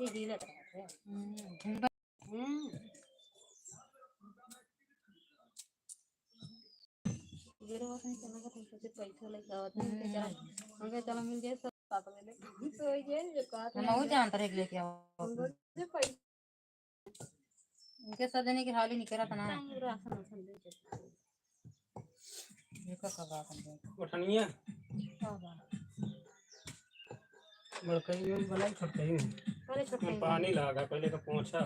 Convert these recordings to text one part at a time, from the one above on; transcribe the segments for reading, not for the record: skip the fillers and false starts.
ही गीला है। जेरो वाला चला का तुमसे पैसा लेके आवत नहीं के चला हमके चला मिल जाए सब पापा ले तो ये जो कहते हैं मैं जानता है लेके आओ मुझे पैसा इनके सजने की हाल ही नहीं करा था ना राशन राशन दे ये का बात है उठनिया बाबा बड़कई में बनाई छोटकई में पहले छोटकई में पानी लगा पहले का पोंछा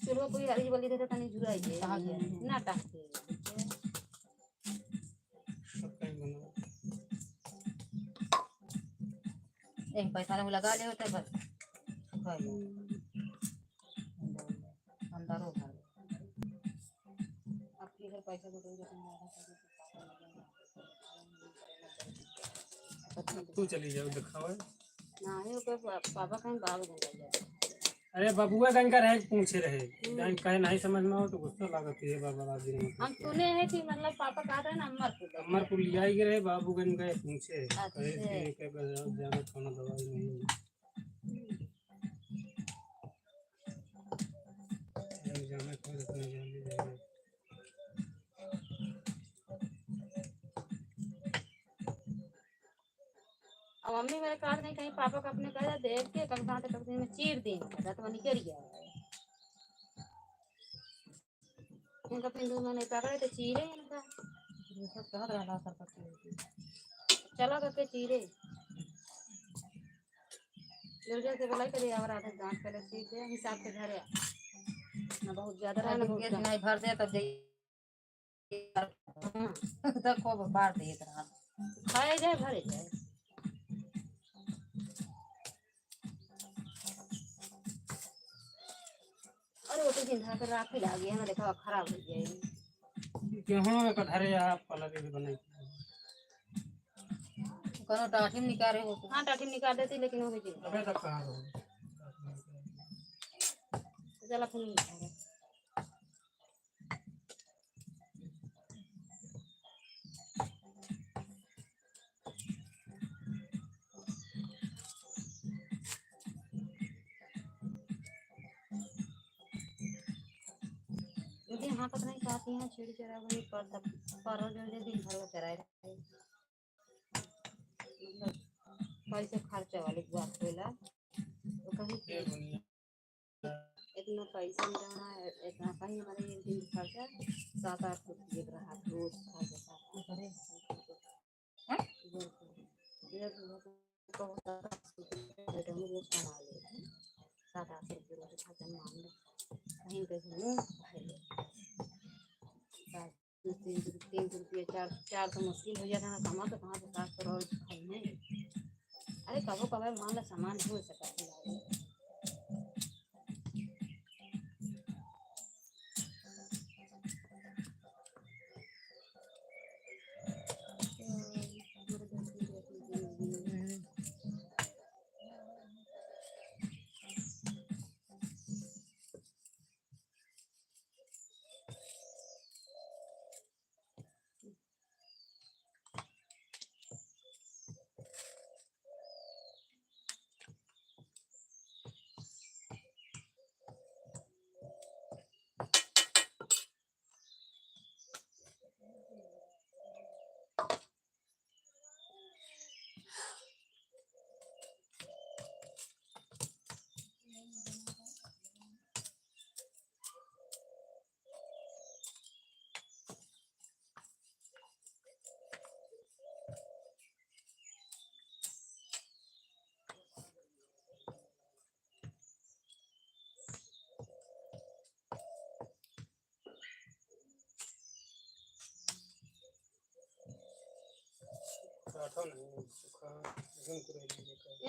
चलो कोई हरी वाली देता नहीं जुराई है कहां गया ना टाके एक पैसा में लगा ले होता है बस अंदर हो आपके घर पैसा को तू चली जाओ दिखाओ ना है ऊपर पापा कहीं बाग में जाए अरे बबुआ गंगा रहे पूछे रहे कहीं नहीं समझ में हो तो गुस्सा लागती है बाबा राजी हम सुने हैं कि मतलब पापा कहा था ना अमरपुर लिया ही रहे बाबू गंगा पूछे जाना खाना दवाई नहीं जाना जाने अब मम्मी मेरे कहा नहीं कहीं पापा का अपने कहा देख के कल कहाँ तक में चीर देंगे तो निकल गया इनका पिंडू मैंने पकड़े तो चीरे इनका सब कह रहा था चला करके चीरे जल्दी से बुलाई करे और आधा जांच पहले चीर दे हिसाब से घर ना बहुत ज्यादा रहा ना बहुत नहीं भर दे तब तब को बाहर दे इतना खाए जाए भरे जाए अरे वो तो दिन धाकर राख ही लागे ना देखा खराब हो जाएगी गेहूं का धरे आप पलट के बनाई कोनो टाठी में निकाले हो हां टाठी में निकाल देती लेकिन वो भी अबे तक कहां हो चला फोन हाँ पता नहीं कहती हैं छेड़ी चरा वाली पर जो दिन भर वो चराए रहे पैसे खर्चा वाली बात होला वो कहीं इतना पैसा मिलना है इतना कहीं हमारे एक दिन खर्चा 7-8 रुपये रहा रोज खर्चा करे हैं ये बहुत ज्यादा रोज कमा ले 7-8 रुपये रोज खर्चा मान लो कहीं पे 3 रुपये 4 तो मुश्किल हो जाता है कमा तो कहाँ से 7 करोड़ खाने अरे कबो कभार मान लो सामान हो सकता है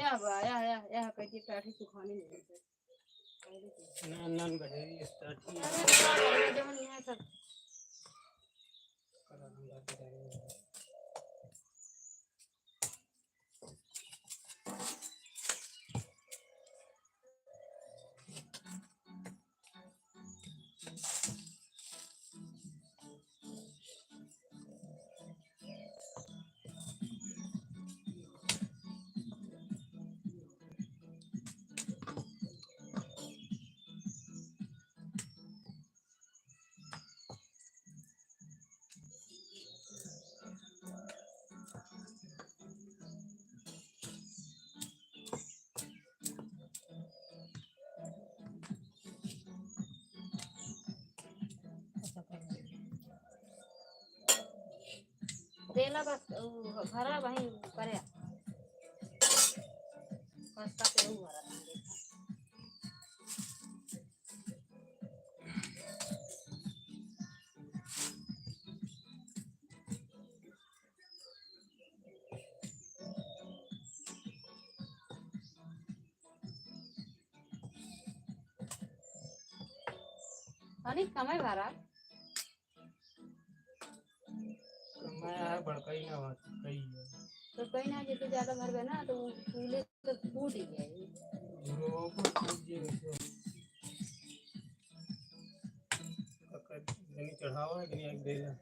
या कहती काठी सुखाने नहीं ना गहरी स्टार्ट अरे जमन यहां सब तेला बस भरा वहीं करे पास्ता से वो भरा था देखा पानी कम है भरा मैं बड़का ही ना बात कही है तो कहीं ना जितने ज्यादा भर गए ना तो वो फूले तो फूट ही जाएगी गुरुओं को पूजिए नहीं चढ़ावा नहीं एक देगा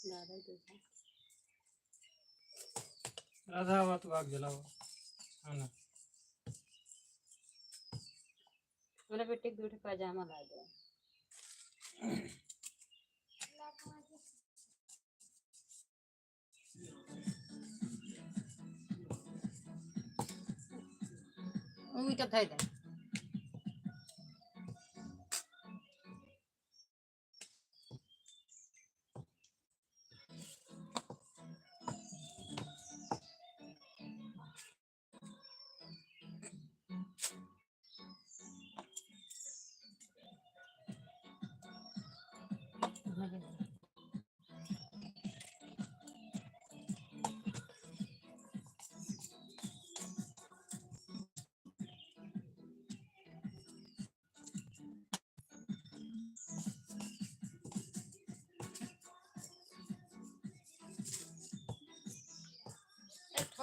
ज्यादा ही देखा आधा हुआ तो आग जला हुआ है ना मेरे बेटे को पैजामा ला दो वो तो था इधर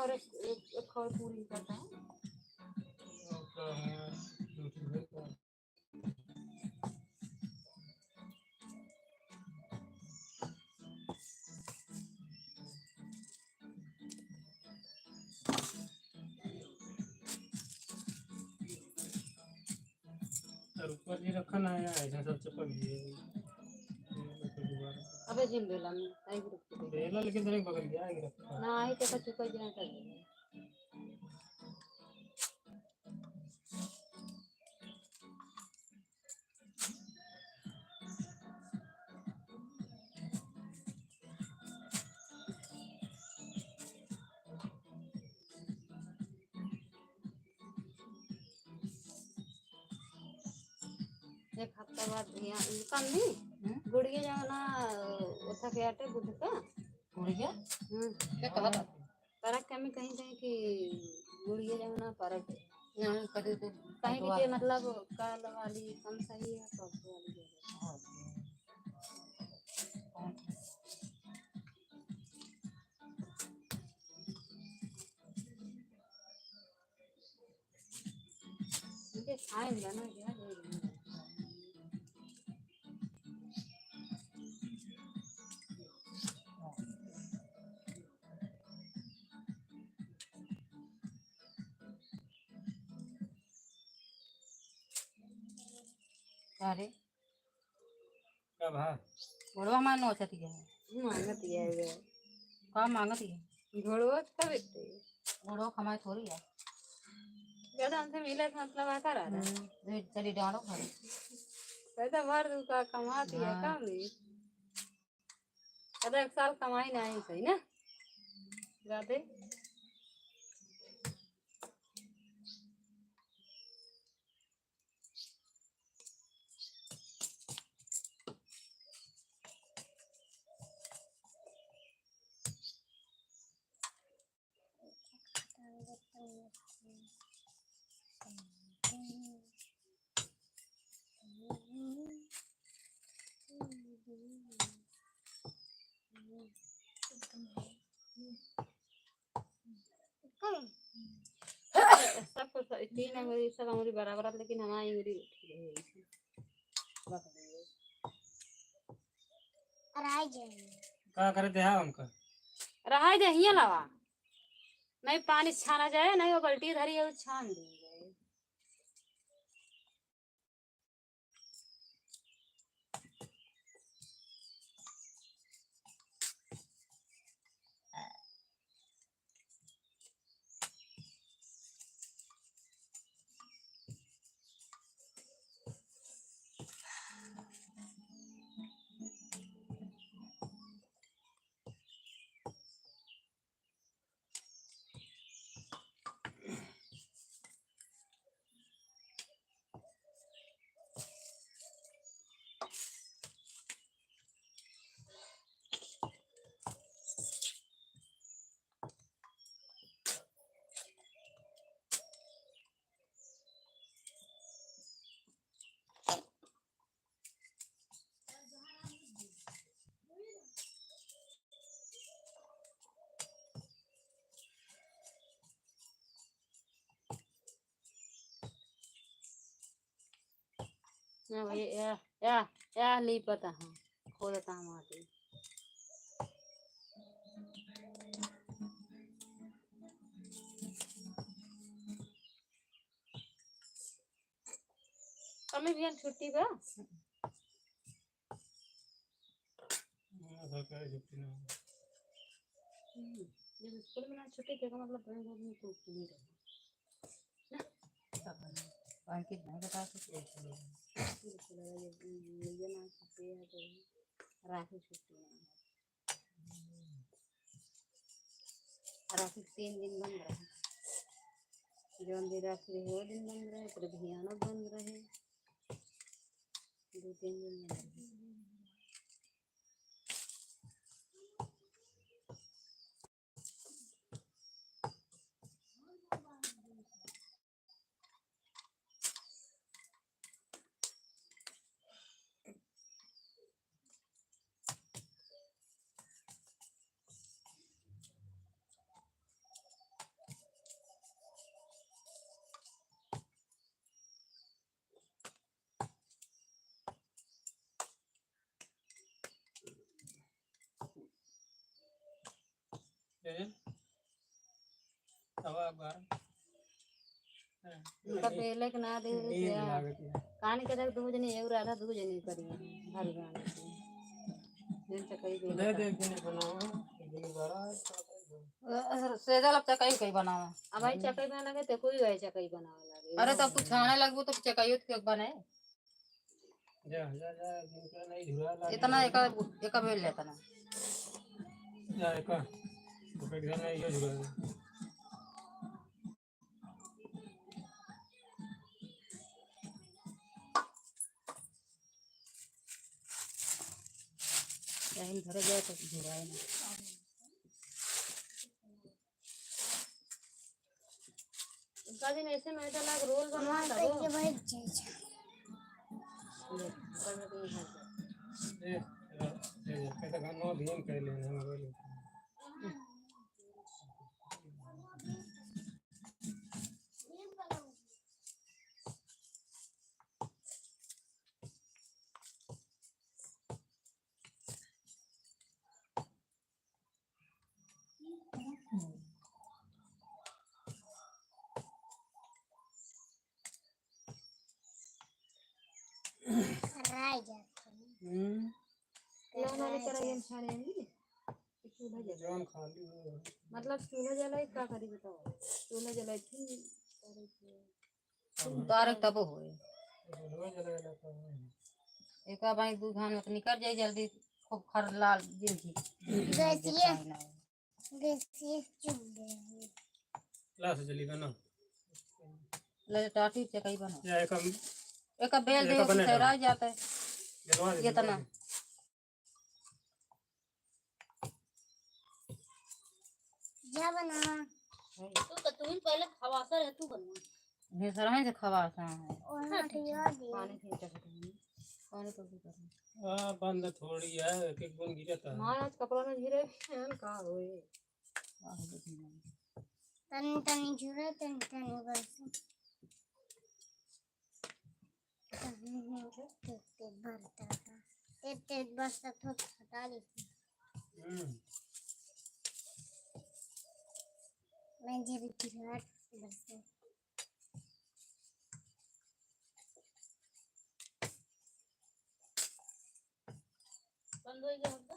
एक और पूरी करता है ऊपर ही रखा ना है ऐसा सब चपक गया अबे जिम बेला में आई ग्रुप के बेला लेकिन तेरे बगल गया है रखा ना आई तो चुका जाना कर एक हफ्ता बाद यहाँ कम नहीं गुड़िया जाना उठा के आटे बुध का गुड़िया क्या कहा था परक कमी कहीं कहीं कि गुड़िया जाना परक यहाँ कभी तो कहीं भी मतलब काल वाली कम सही है तो वाली खाएंगे ना क्या अरे क्या भाई घोड़वा हमारा नौ छती है मांगती है वे कहाँ मांगती है घोड़वा कब बिकते घोड़वा हमारी थोड़ी है ज्यादा हमसे मिले तो मतलब आता रहा है चली डालो घर पैसा भर दू का कमाती है काम नहीं एक साल कमाई नहीं सही ना राधे सब कुछ तीन अंगुरी सब अंगुरी बराबर है, लेकिन हमारी अंगुरी उठी है इसमें। का करे दे हमका रहा दे हिया लावा नहीं पानी छाना जाए नहीं वो बल्टी धरी है वो छान देंगे। ना भाई या नहीं पता हाँ खोदता हमारे कमी भी छुट्टी बा सरकारी छुट्टी ना जब स्कूल में ना छुट्टी देगा मतलब बैंक में तो नहीं रहेगा अंकित नहीं बता सकते ये ना छुट्टी है तो राखी छुट्टी है राखी 3 दिन बंद रहे जौन दिन राखी रहे वो दिन बंद रहे फिर भियानो बंद रहे 2-3 दिन बंद रहे। उनका पहले के ना दे कहानी के 2 जने एगो आधा 2 जने करिए भारी गाने दिन चकई दे दे एक दिन बनाओ एक दिन बड़ा सेजा लगता कहीं कहीं बनावा अब भाई चकई बना लगे तो कोई भाई चकई बनावे लगे अरे तब कुछ खाने लगबो तो चकाइयो के बने जा जा जा जिनका नहीं झुरा ला इतना एक बेल लेता ना जा एक पकड़ के नहीं ये झुरा यही धरे जाए तो झुराए ना उनका दिन ऐसे में ऐसा लग रोल बनवा था वो ये भाई चीज कैसा गाना ध्यान कर लेना मोबाइल राजा लोन वाले तरह ये छाड़े नहीं चूल्हा जला जान खाली हो मतलब चूल्हा जलाए क्या करी बताओ चूल्हा जलाए थी तार तब होए चूल्हा जला लेता है एक भाई 2 घान में निकल जाए जल्दी खूब खर लाल जिंदगी देखिए चूल्हे लाश जली बना ले टाटी चकाई बना या एक बेल दे सहरा जाता है जलवा ये तना जा बना तू तो तुम पर पहले खवासा रह तू बनवा ये सर से खवासा है और हटिया दे पानी खींचा करते पानी तो भी कर बंद थोड़ी है, एक एक बूंद गिरता है। मां आज कपड़ा में गिरे हैं का होए तनी तनी जुरा तनी तनी बस ते भरता था ते बस तक तो हटा दी मैं जेरी जुरा बस बंद हो गया होगा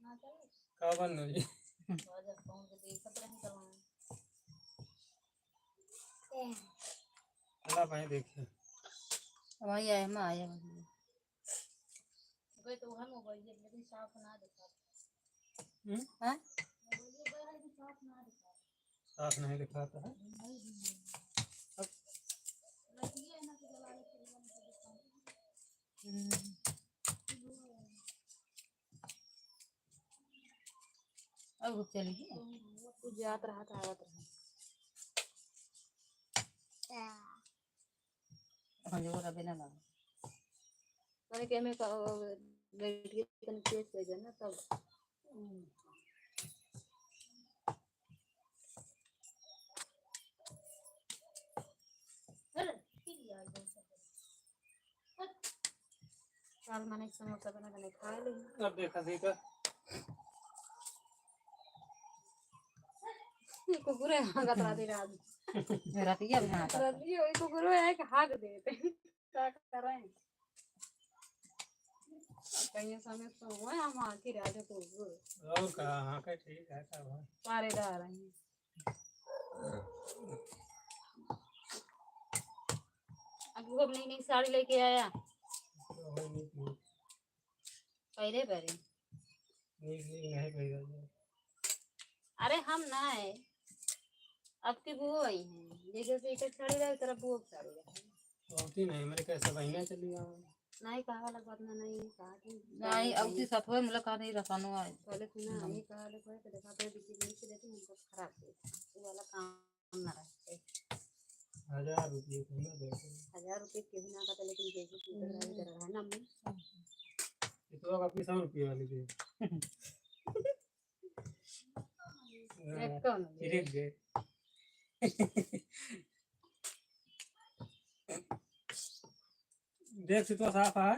ना चले का बंद हो जी? राजा फोन के देख खतरा नहीं करवाना चला भाई देखिए अब आई आया मैं आया कोई तो है मोबाइल लेकिन साफ ना दिखा हां साफ नहीं दिखाता है। अब चली गई तू जात रहा था आवत रहा हां जो रबे ना लगा मैंने के में बैठ के तन केस पे जाना तब साल मैंने समोसा बना के खा ली अब देखा देखा कुकुर है हाँ गतरा दे रात रातिया भी हां राती वही कुकुर है कि हाग देते क्या कर रहे हैं कहीं समय तो हुआ हम आके राजा को और कहा का ठीक है का भाई पारे जा रहे हैं अब वो नई नई साड़ी लेके आया पहले पहले नहीं पैदा अरे हम ना है अब की वो आई है जैसे से एक साड़ी रही तरफ वो साड़ी रही होती नहीं मेरे कैसे महीने चली जाओ नहीं कहा वाला बात ना नहीं कहा कि नहीं अब की सफर मुलाकात नहीं रसानो है पहले सुना नहीं कहा ले कोई तो देखा तो बिजली नहीं से देती हमको खराब है वो वाला काम ना रहे 1000 रुपये को ना देते 1000 रुपए के बिना का तो लेकिन जैसे की कर रहा है ना मैं ये तो आप अपनी 100 रुपये वाली दे एक कौन ठीक है देख से तो साफ है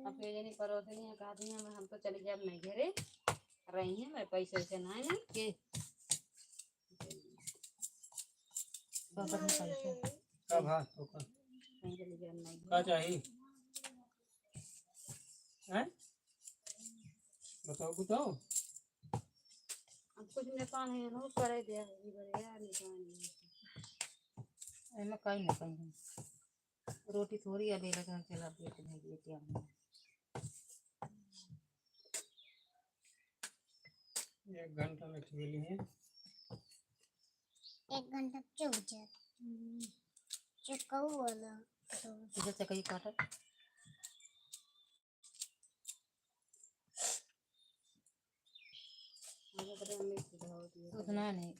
अब ये नहीं परोसे नहीं कहा दी हम तो चली जाए मैं घेरे रही हैं मेरे पैसे से ना है के पापा ने पैसे कब हाथ तो का कहीं चली जाए नहीं का चाहिए हैं बताओ अब कुछ नेपाल है ना करे दे ही बढ़िया निकाल एमे कहीं ना कहीं रोटी थोड़ी अभी लगा के ला बेट भेज देते हम 1 घंटा में खेली है 1 घंटा चुप जा चुकाऊ वाला तो जैसे कहीं काटा मुझे पता है मैं सुधार दिया उतना नहीं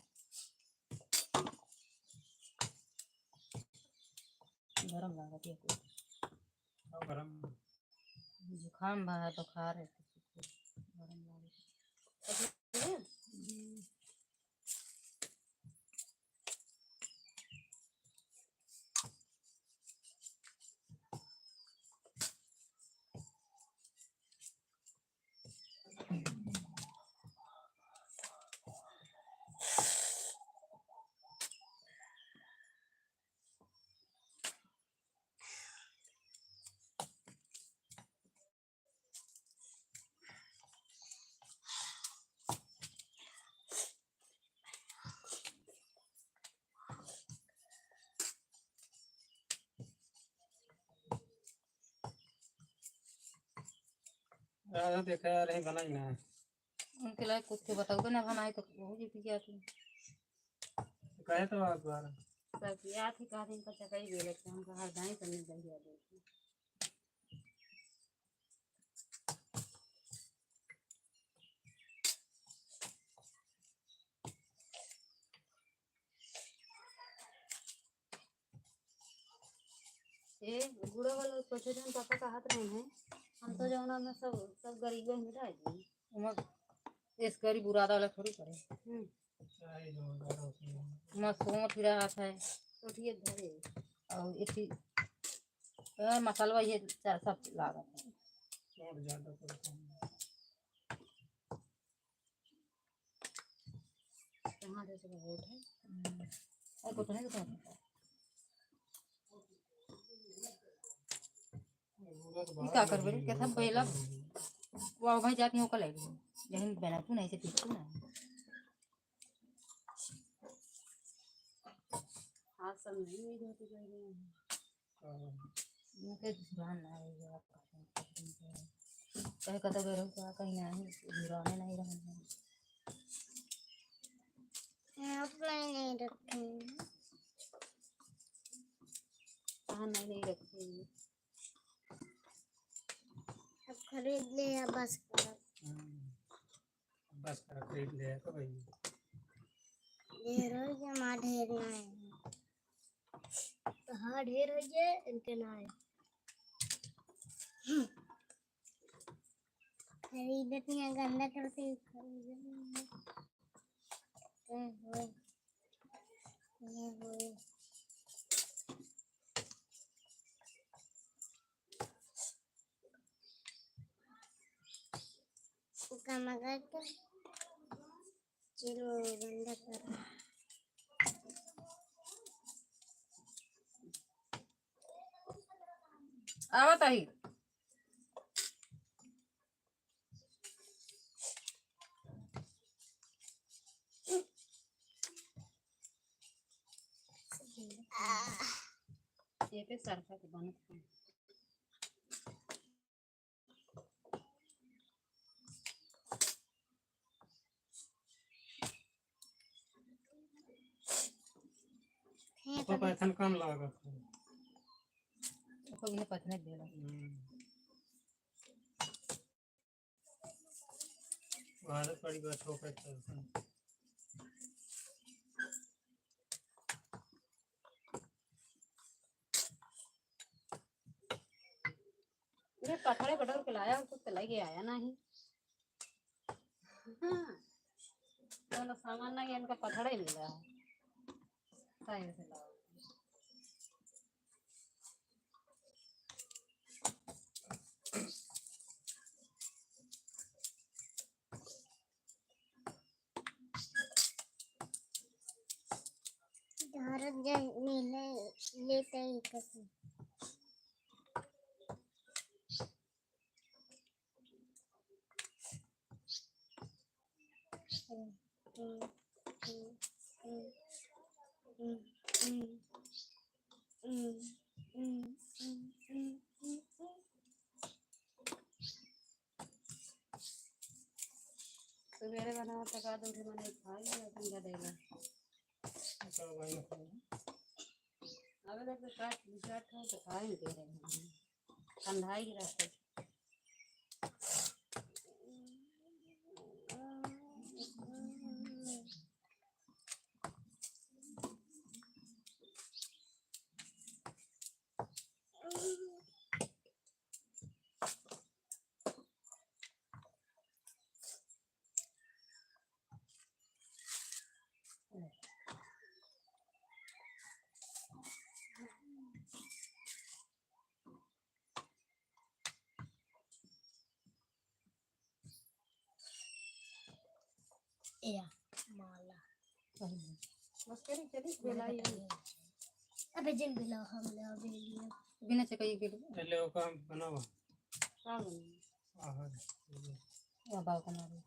गरम लागत है कुछ गरम जुकाम बा है बुखार है गरम लागत ज्यादा देखा यार नहीं बनाई ना उनके लायक कुछ के बताओगे ना बनाए तो वो जी पी गया तुम कहे तो आप द्वारा सब याद ही कहा दिन का चकाई गेले हम कहा दाई करने चाहिए देखो कुछ जन पापा का हाथ नहीं है हम तो जौना में सब सब गरीब में रह गई उमर इस गरीब बुरादा वाला थोड़ी करे चाय जोरदार होती है। मसूम फिरा हाथ है तो ठीक धरे और इसी मसाला ये सब लागत है और ज्यादा पड़ता है। कहाँ जैसे वोट है और कुछ नहीं तो क्या करबे रे कैसा पहला वाह भाई जात में कल आई लेकिन बना तू नहीं से पीछू ना हाथ सब नहीं हुई होती पहले मुझे ध्यान ना है आपका कहीं कतो बेरो का कहीं नहीं बुराने नहीं रहने ऑफलाइन नहीं रखे कहाँ नहीं रखी अब खरीद ले या बस कर बस कर खरीद ले तो भाई ढेर हो जमा ढेर ना है तो हाँ ढेर हो जाए इनके ना है खरीदत नहीं गंदा करते खरीद ये हो काम कर चलो गंदा कर आवत आई ये पे सरका के बनत है तो पैथन कम लागत है। को इन्हें पथने दे रहा भारत पड़ी बात हो पैसा ये पथड़े बटोर के लाया उसको तो लेके आया नहीं तो सामान नहीं इनका पथड़े मिला है सही से लाओ भारत जाए लेते ही कसम सवेरे बनाओ तक आधे उठे मैंने खा लिया तुम देगा तो भाई अबे तो चाट हो तो खा ही दे रहे हैं ठंडा ही रहते या माला बस करी चली बेलाई अबे जिन बिला हम ले अबे लिए बिना से कहीं के पहले वो काम बनावा काम नहीं आहार या बाल बना रहे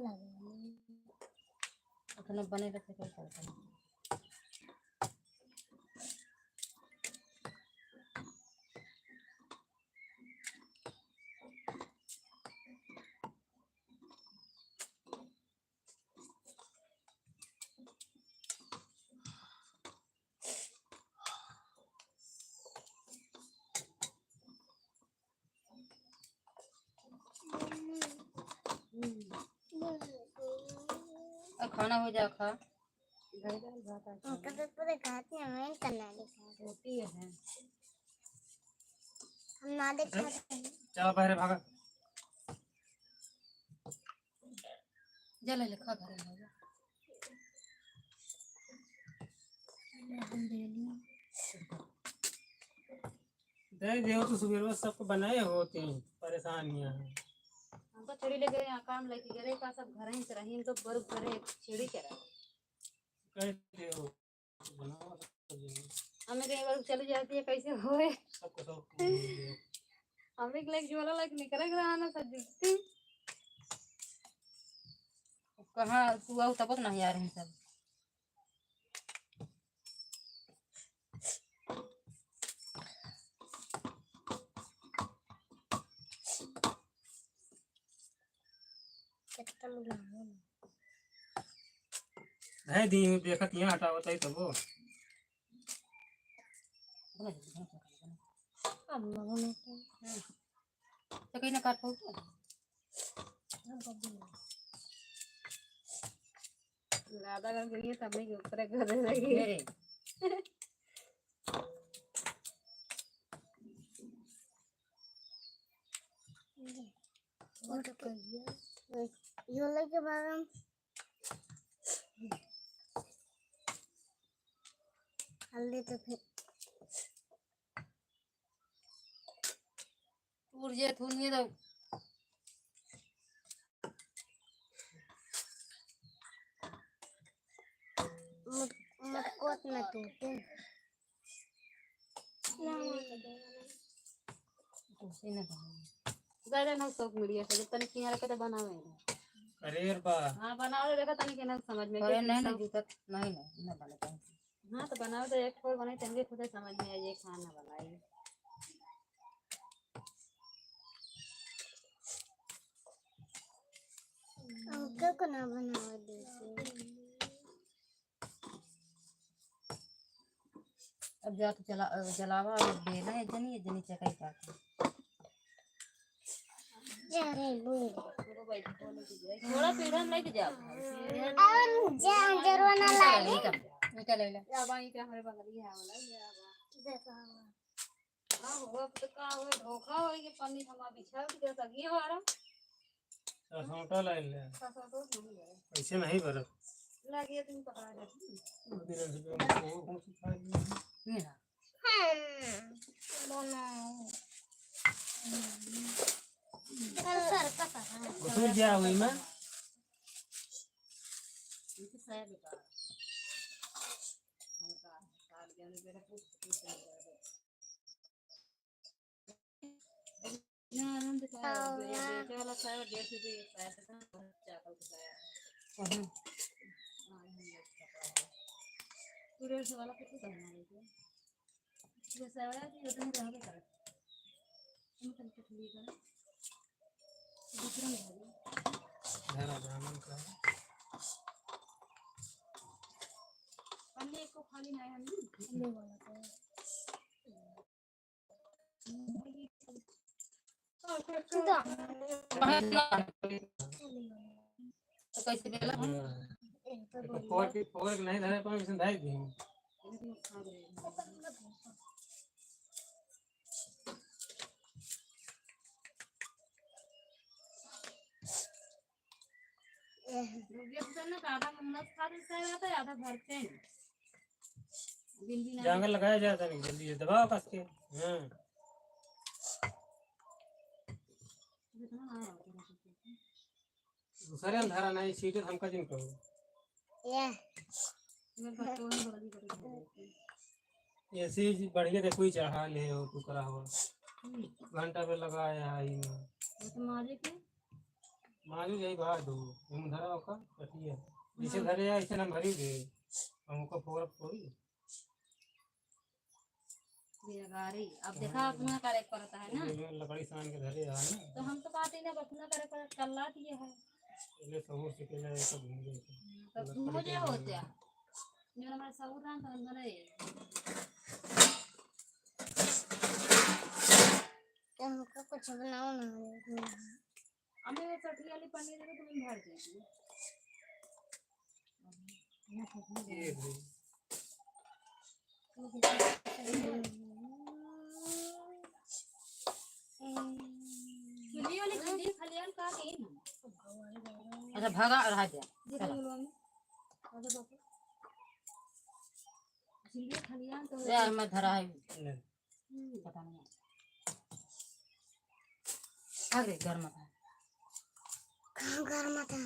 लगा अपना बने रहते कोई करता नहीं खाना हो जा खा दाल भात हम अच्छा तो पूरे खाते हैं मैं करना दिखा रोटी है हम ना दिखाते हैं चलो पहले भागा जल लिखा घर में होगा हम दे लिए दे देव तो सुबह में सबको बनाए होते हैं परेशानियां हैं हमको छेड़ी ले गए यहाँ काम लेके गए का सब घर ही से रही तो बर्फ करे छेड़ी करा कह देव बनाओ सबको देव। हमें कहीं बार चली जाती है कैसे होए सबको सब देव। हमें लाइक ज्वाला लाइक निकल रहा ना सब दिखती कहाँ तू आओ तब तक नहीं आ रही सब कितना मिलाऊं है दी देखत यहाँ हटावत है तब वो अब मगन तो कहीं ना काट पाओ हम कभी ज्यादा कर गई तब नहीं ऊपर कर लगी मेरे और तो कहिए यो लेके बागम हल्दी तो फिर ऊर्जा थूनी तो मुझको इतना टूटे उसे ना ज्यादा ना शौक मीडिया से तनी किनारे के तो बनावे अरे बा हाँ बनाओ तो देखो तनी के ना समझ में अरे कि नहीं सब- दिक्कत नहीं ना बने पाएंगे हाँ तो बनाओ तो एक ठोर बनाई तंगे खुद समझ में आए ये खाना बनाई अंकल को ना बनावा देते अब जा तो जलावा और बेला है जनी चकाई का अरे बोल थोड़ा पीढ़ा नहीं जाओ और जरूर ना लागे निकल ले जा बाई के हमारे बंगली है वाला देखो हां वो तो का हो धोखा हो कि पन्नी हमा बिछा के सगी हो रहा सोटा लाइन ले सासा तो नहीं है ऐसे नहीं बरत लगे तुम पकड़ा जाती वो सिखा नहीं ना बनाओ सर का पता उतर गया हुई मैं इनकी साया बेकार हल्का साल के अंदर मेरा कुछ ना आनंद का बेटे वाला साया डेढ़ से एक साया से चाकल का साया तू डेढ़ से वाला कितना करना है ये साया की उतनी रहने का हम कल तक लेगा दूसरा नहीं धरा ब्राह्मण का अन्य को खाली नहीं है ले वाला तो कैसे देला फोर नहीं धरे पर मिशन धाई दी आधा मेहनत खाते से आता है आधा घर से बिंदी ना जंगल लगाया जाता नहीं जल्दी से दबाओ कस के हां दूसरे हम धरा नहीं सीधे हमका जिन कहो ये मेरे बच्चों ने बड़ी बड़ी ऐसे ही बढ़िया देखो ही चढ़ा ले हो तू करा हो घंटा पे लगाया आई में तो माजे के मालूम यही बात दो हम धरा होगा कटी है जैसे धरे या ऐसे ना भरी दे हमको फोड़ थोड़ी ये गाड़ी अब देखा अपना करे पड़ता है ना ये लकड़ी सान के धरे है ना तो हम तो बात ही ना अपना करे पर कल्ला दिए है पहले सहूर से पहले ऐसा घूम गए तो मुझे होते हैं मेरा मैं सहूर ना तो अंदर है तो हमको कुछ बनाओ ना हमें चटनी वाली पनीर को तुम भर देंगे ये ले। चुली वाली भिंडी खलियान का तीन अच्छा भगा रहा दिया जीरा मिलवा में आजा बापू चुली खलियान तो यार मैं धरा है ले। पता नहीं आगे घर में था कहाँ घर में था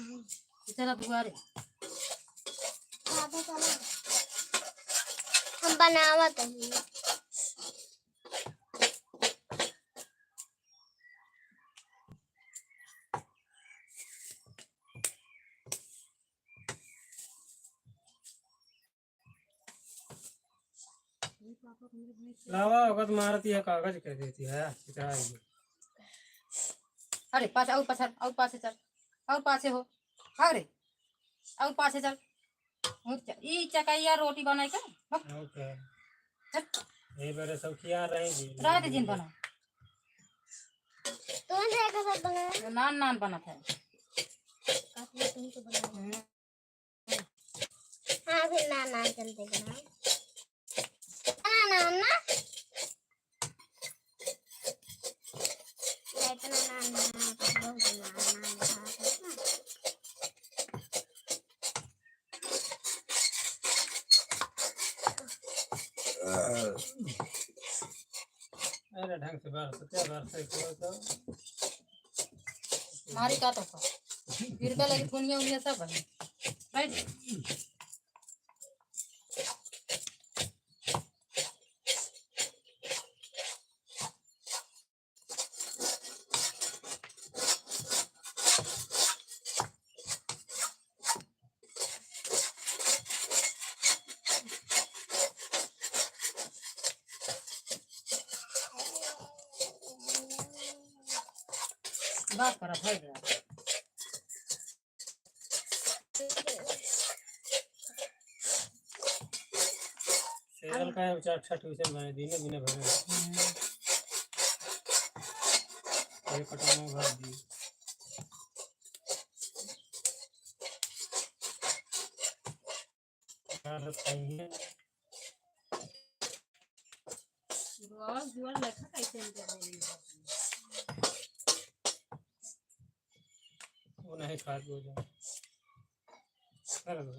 चला दुआरे सादा चला हम बनावत हैं लावा वक्त मारती है कागज कह देती है कितना ये। अरे पास और पासे चल और पासे हो अरे और पासे चल ई चकाइया रोटी बनाई का ओके ये मेरे सब खिया रहेंगे रात दिन बना तुमने एक साथ बनाया नान नान बना था काफी तुम तो बनाया हाँ फिर ना ना चलते बनाओ ना ना ना इतना ना ना बहुत ना ना अरे ढंग से बार से करो तो मारी का तो फिर का लगी पुनिया उनिया सब बनी राइट बात करा भाई सेल का है चार छठ ट्यूशन बने दिने दिने भर में ये कटवा भर दी यार खाइए रोज जुआर लेखा कैसे निकल वो नहीं खात हो जाए चलो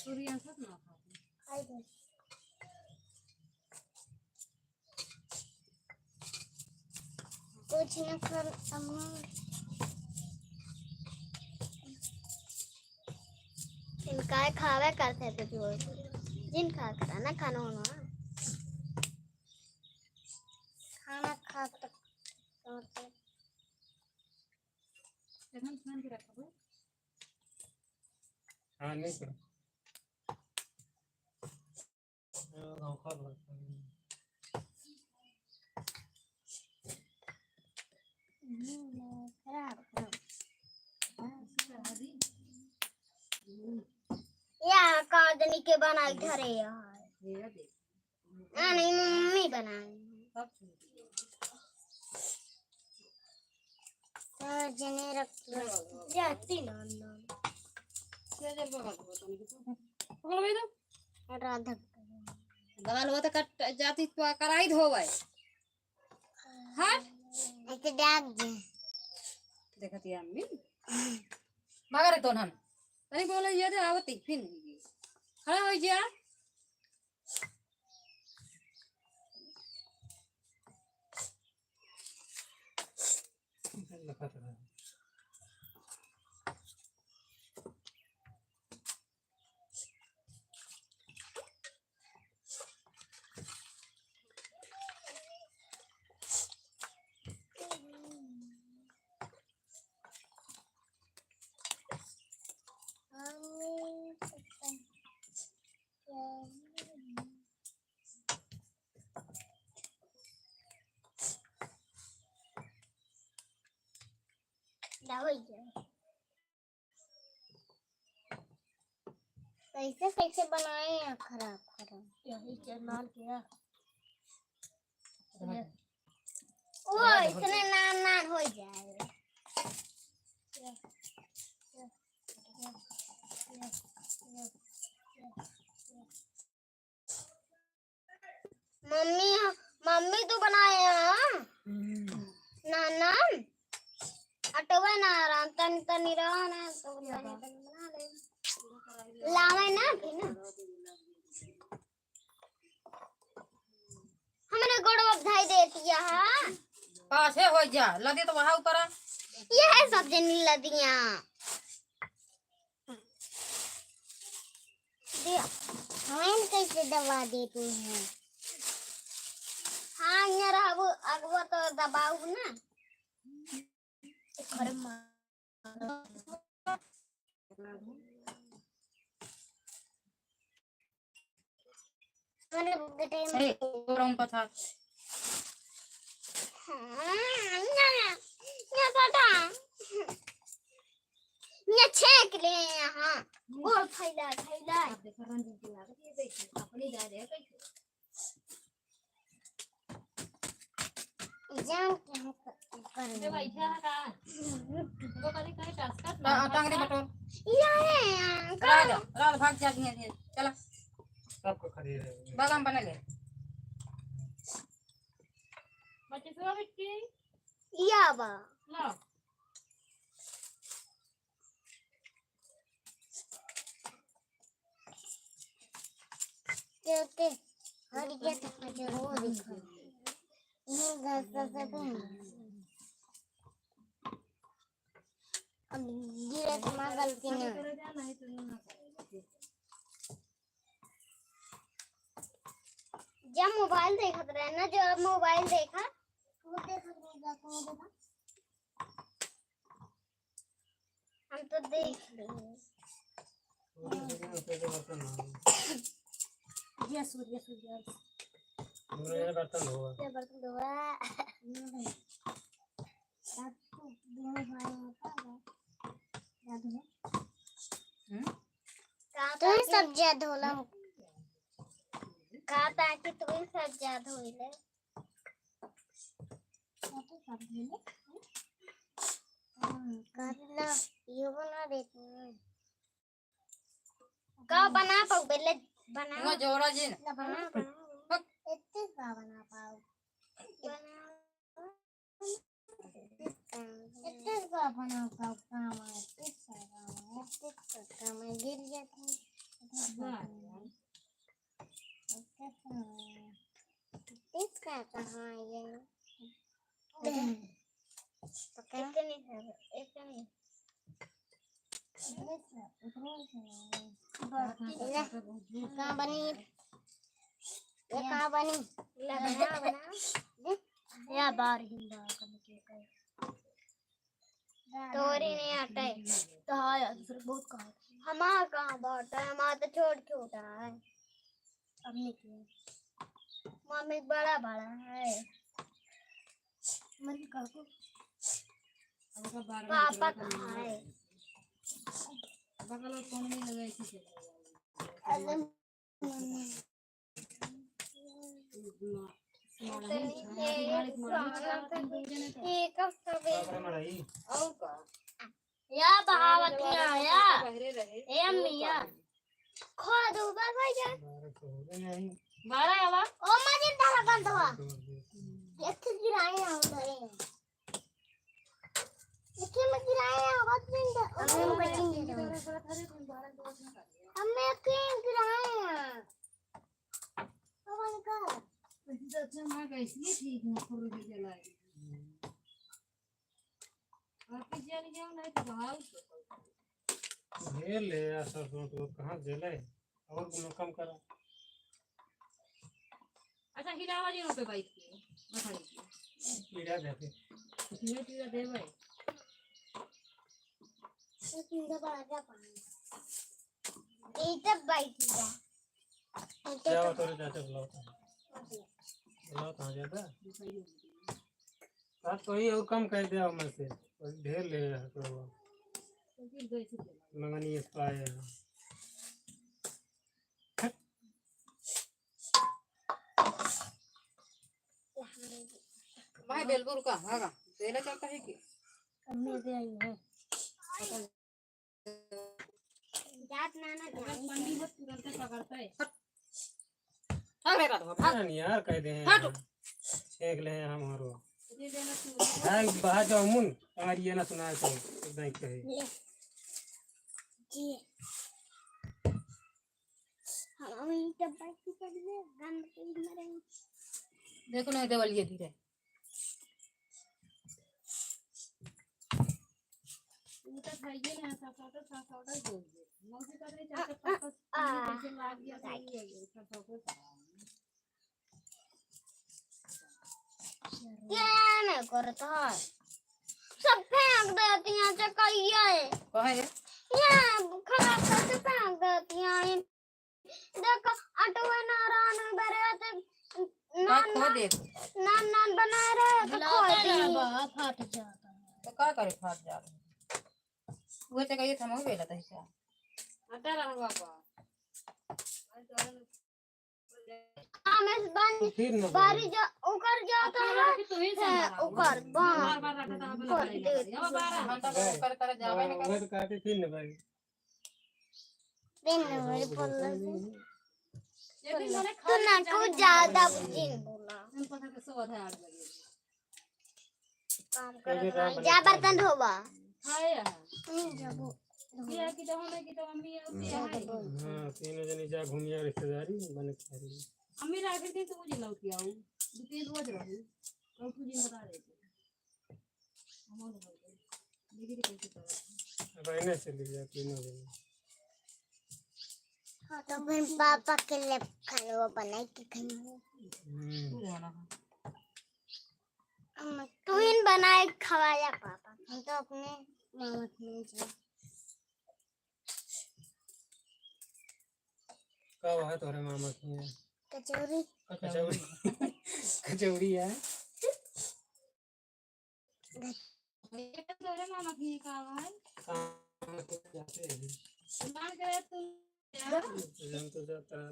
पूरी आंसर ना खाते कुछ न कर इनका खावे करते थे जो जिन खा करा ना खाना होना खाना खा कर एकदम छान के रखो हाँ नहीं करो गाँव खा लो खराब हदी यार कादनी के बनाई धरे यार ये दे नहीं मम्मी बनाई सब जने रख जाती ना से जब बगल को तो नहीं पकड़ भाई तो राधा बगल हो तो कट जाती तो कराई धोवे हट एक डाक जे देखती अम्मी मगर तो हम तनी बोले ये दे आवती फिर खड़ा हो जा लखा था कैसे कैसे बनाए हैं खराब खराब यही चरनाल किया ओ इसने नान नान हो जाए मम्मी मम्मी तू बनाए हैं नाना अटवा ना राम तन तनी रहा ना तो बना ले लावे ना भी ना हमने गोड़ बधाई देती है पाछे हो जा लदे तो वहां ऊपर ये है सब जनी लदियां हमें कैसे दबा देती हैं हाँ यार अब अगवा तो दबाऊ ना घर मैंने बेटे अरे गरम पथा ये पता ये छेक ले यहाँ गोल फैला फैला देखो रंजीत की लागत ये देखो अपनी जा रहे कैसे जान क्या ये कर बैठा है का वो कभी कहीं टास्क टांगरी बटोर यार रात भाग जा दिए चला सबको खड़ी रहे बागान बना ले बच्चे सो बिट्टी या बा लो ते हर गया तक जरूर दिखा ये गाता से अब गिरे मां गलती ना नहीं तो ना जब मोबाइल देखत रहे ना जब मोबाइल देखा वो देखा हम तो देख लिए ये सूर्य मेरे बर्तन हुआ ये बर्तन धोआ रात को दोनों भाई होता है याद है तो सब्जियां धोला कहा था कि तू ही सब्जियां धोइले कहना ये बना देती हूँ का बना पाऊ पहले बना वो जोरा जी बना बना इतने का बना पाऊ इतने का बना पाऊ काम है इतने का काम है गिर जाता है इसका कहाँ है तो नहीं है एक नहीं कहाँ बनी ये कहाँ बनी बना बना या बार हिंदा तोरी नहीं आता है तो हाँ यार दूसरे बहुत कहाँ हमारा कहाँ बाटा है हमारा तो छोटा है अब निकले मम्मी बड़ा बड़ा है मम्मी काको पापा कहाँ है बगल में कौन नहीं लगा इसी से ये कब बाबरा मड़ाई या बहावतिया या पहरे रहे ए अम्मिया खो दो बस भाई जा 12 आवा ओ मजे ताला कर दवा एक गिराए उधर इतने में गिराए आवाज नहीं था हमें बचेंगे हमें क्यों गिराए कौन का अच्छा मैं कैसी ठीक हूं खोल के चलाई आपके जाने जाओ नहीं तो भाव ढेर ले यार सरसों तो कहाँ जेले और कम करा अच्छा हिलावा जी पे बाइक की बताइए कीड़ा देखे इसमें कीड़ा दे भाई इतना बड़ा जा पानी इतना बाइक जा क्या बात हो रही चाचा बुलाओ कहाँ जाता बात कोई और कम कर दिया मैं से ढेर ले रहा तो मंगनी पाए भाई बेलबुर का हागा तेला चलता है कि करने दे आई है जात नाना अगर जानी पंडी हो तुरंत पकड़ता है अरे रात हाँ नहीं यार कह दे छेक ले हमारो ये देना तू हाय बाहर जाओ मुन तुम्हारी ये ना सुनाए तो एकदम कहे ले जी हम ये डब्बा की कर ले गंद के मरे देखो नहीं देवलिए धीरे उतर खाइए ना साफ ऑर्डर दो मौसी कर रही चाचा पापा कैसे लाग गया सही है ये सब फोकस क्या नहीं करता है सब फेंक देती हैं चकैया कहे ये खराब करके फेंक देती हैं देखो अटवा नारायण बरे का खो दे नान बना रहे तो खोई दी फट जाता है तो का करे फाट जा वो तो कहिए थमो बेला त हिसा हटा रहा बाबा हमें बन फिर न बारी जा उकर जाता है तू ही उकर बार बार रटता है बना अब बारह हम तो कर कर जावे न वो तो काटे फिर न भाई दिन में बोल एक दिन मैंने तू ना कुछ ज्यादा बुझिन बोला हम पता के 8:30 बजे काम कर जा बर्तन धोबा खाया जाबो ये की तो हमें की तो मम्मी होती है हाँ तीनों जने जा घूमिया रिश्तेदारी बने खाली अम्मी राखी थी तो मुझे लौटी आऊं 2-3 रोज रही और कुछ दिन बता रहे थे अमोल बोल दीदी कैसे कर अब आईने चली जा तीनों जने तो फिर पापा के लिए खाना बनाई के खाएंगे तू इन बनाए खवाया पापा हम तो अपने मामा के लिए जा कब है तोरे मामा की है कचौरी कचौड़ी कचौड़ी है तोरे मामा की का है काम पे जाते हैं मान करे तू हम तो जाता है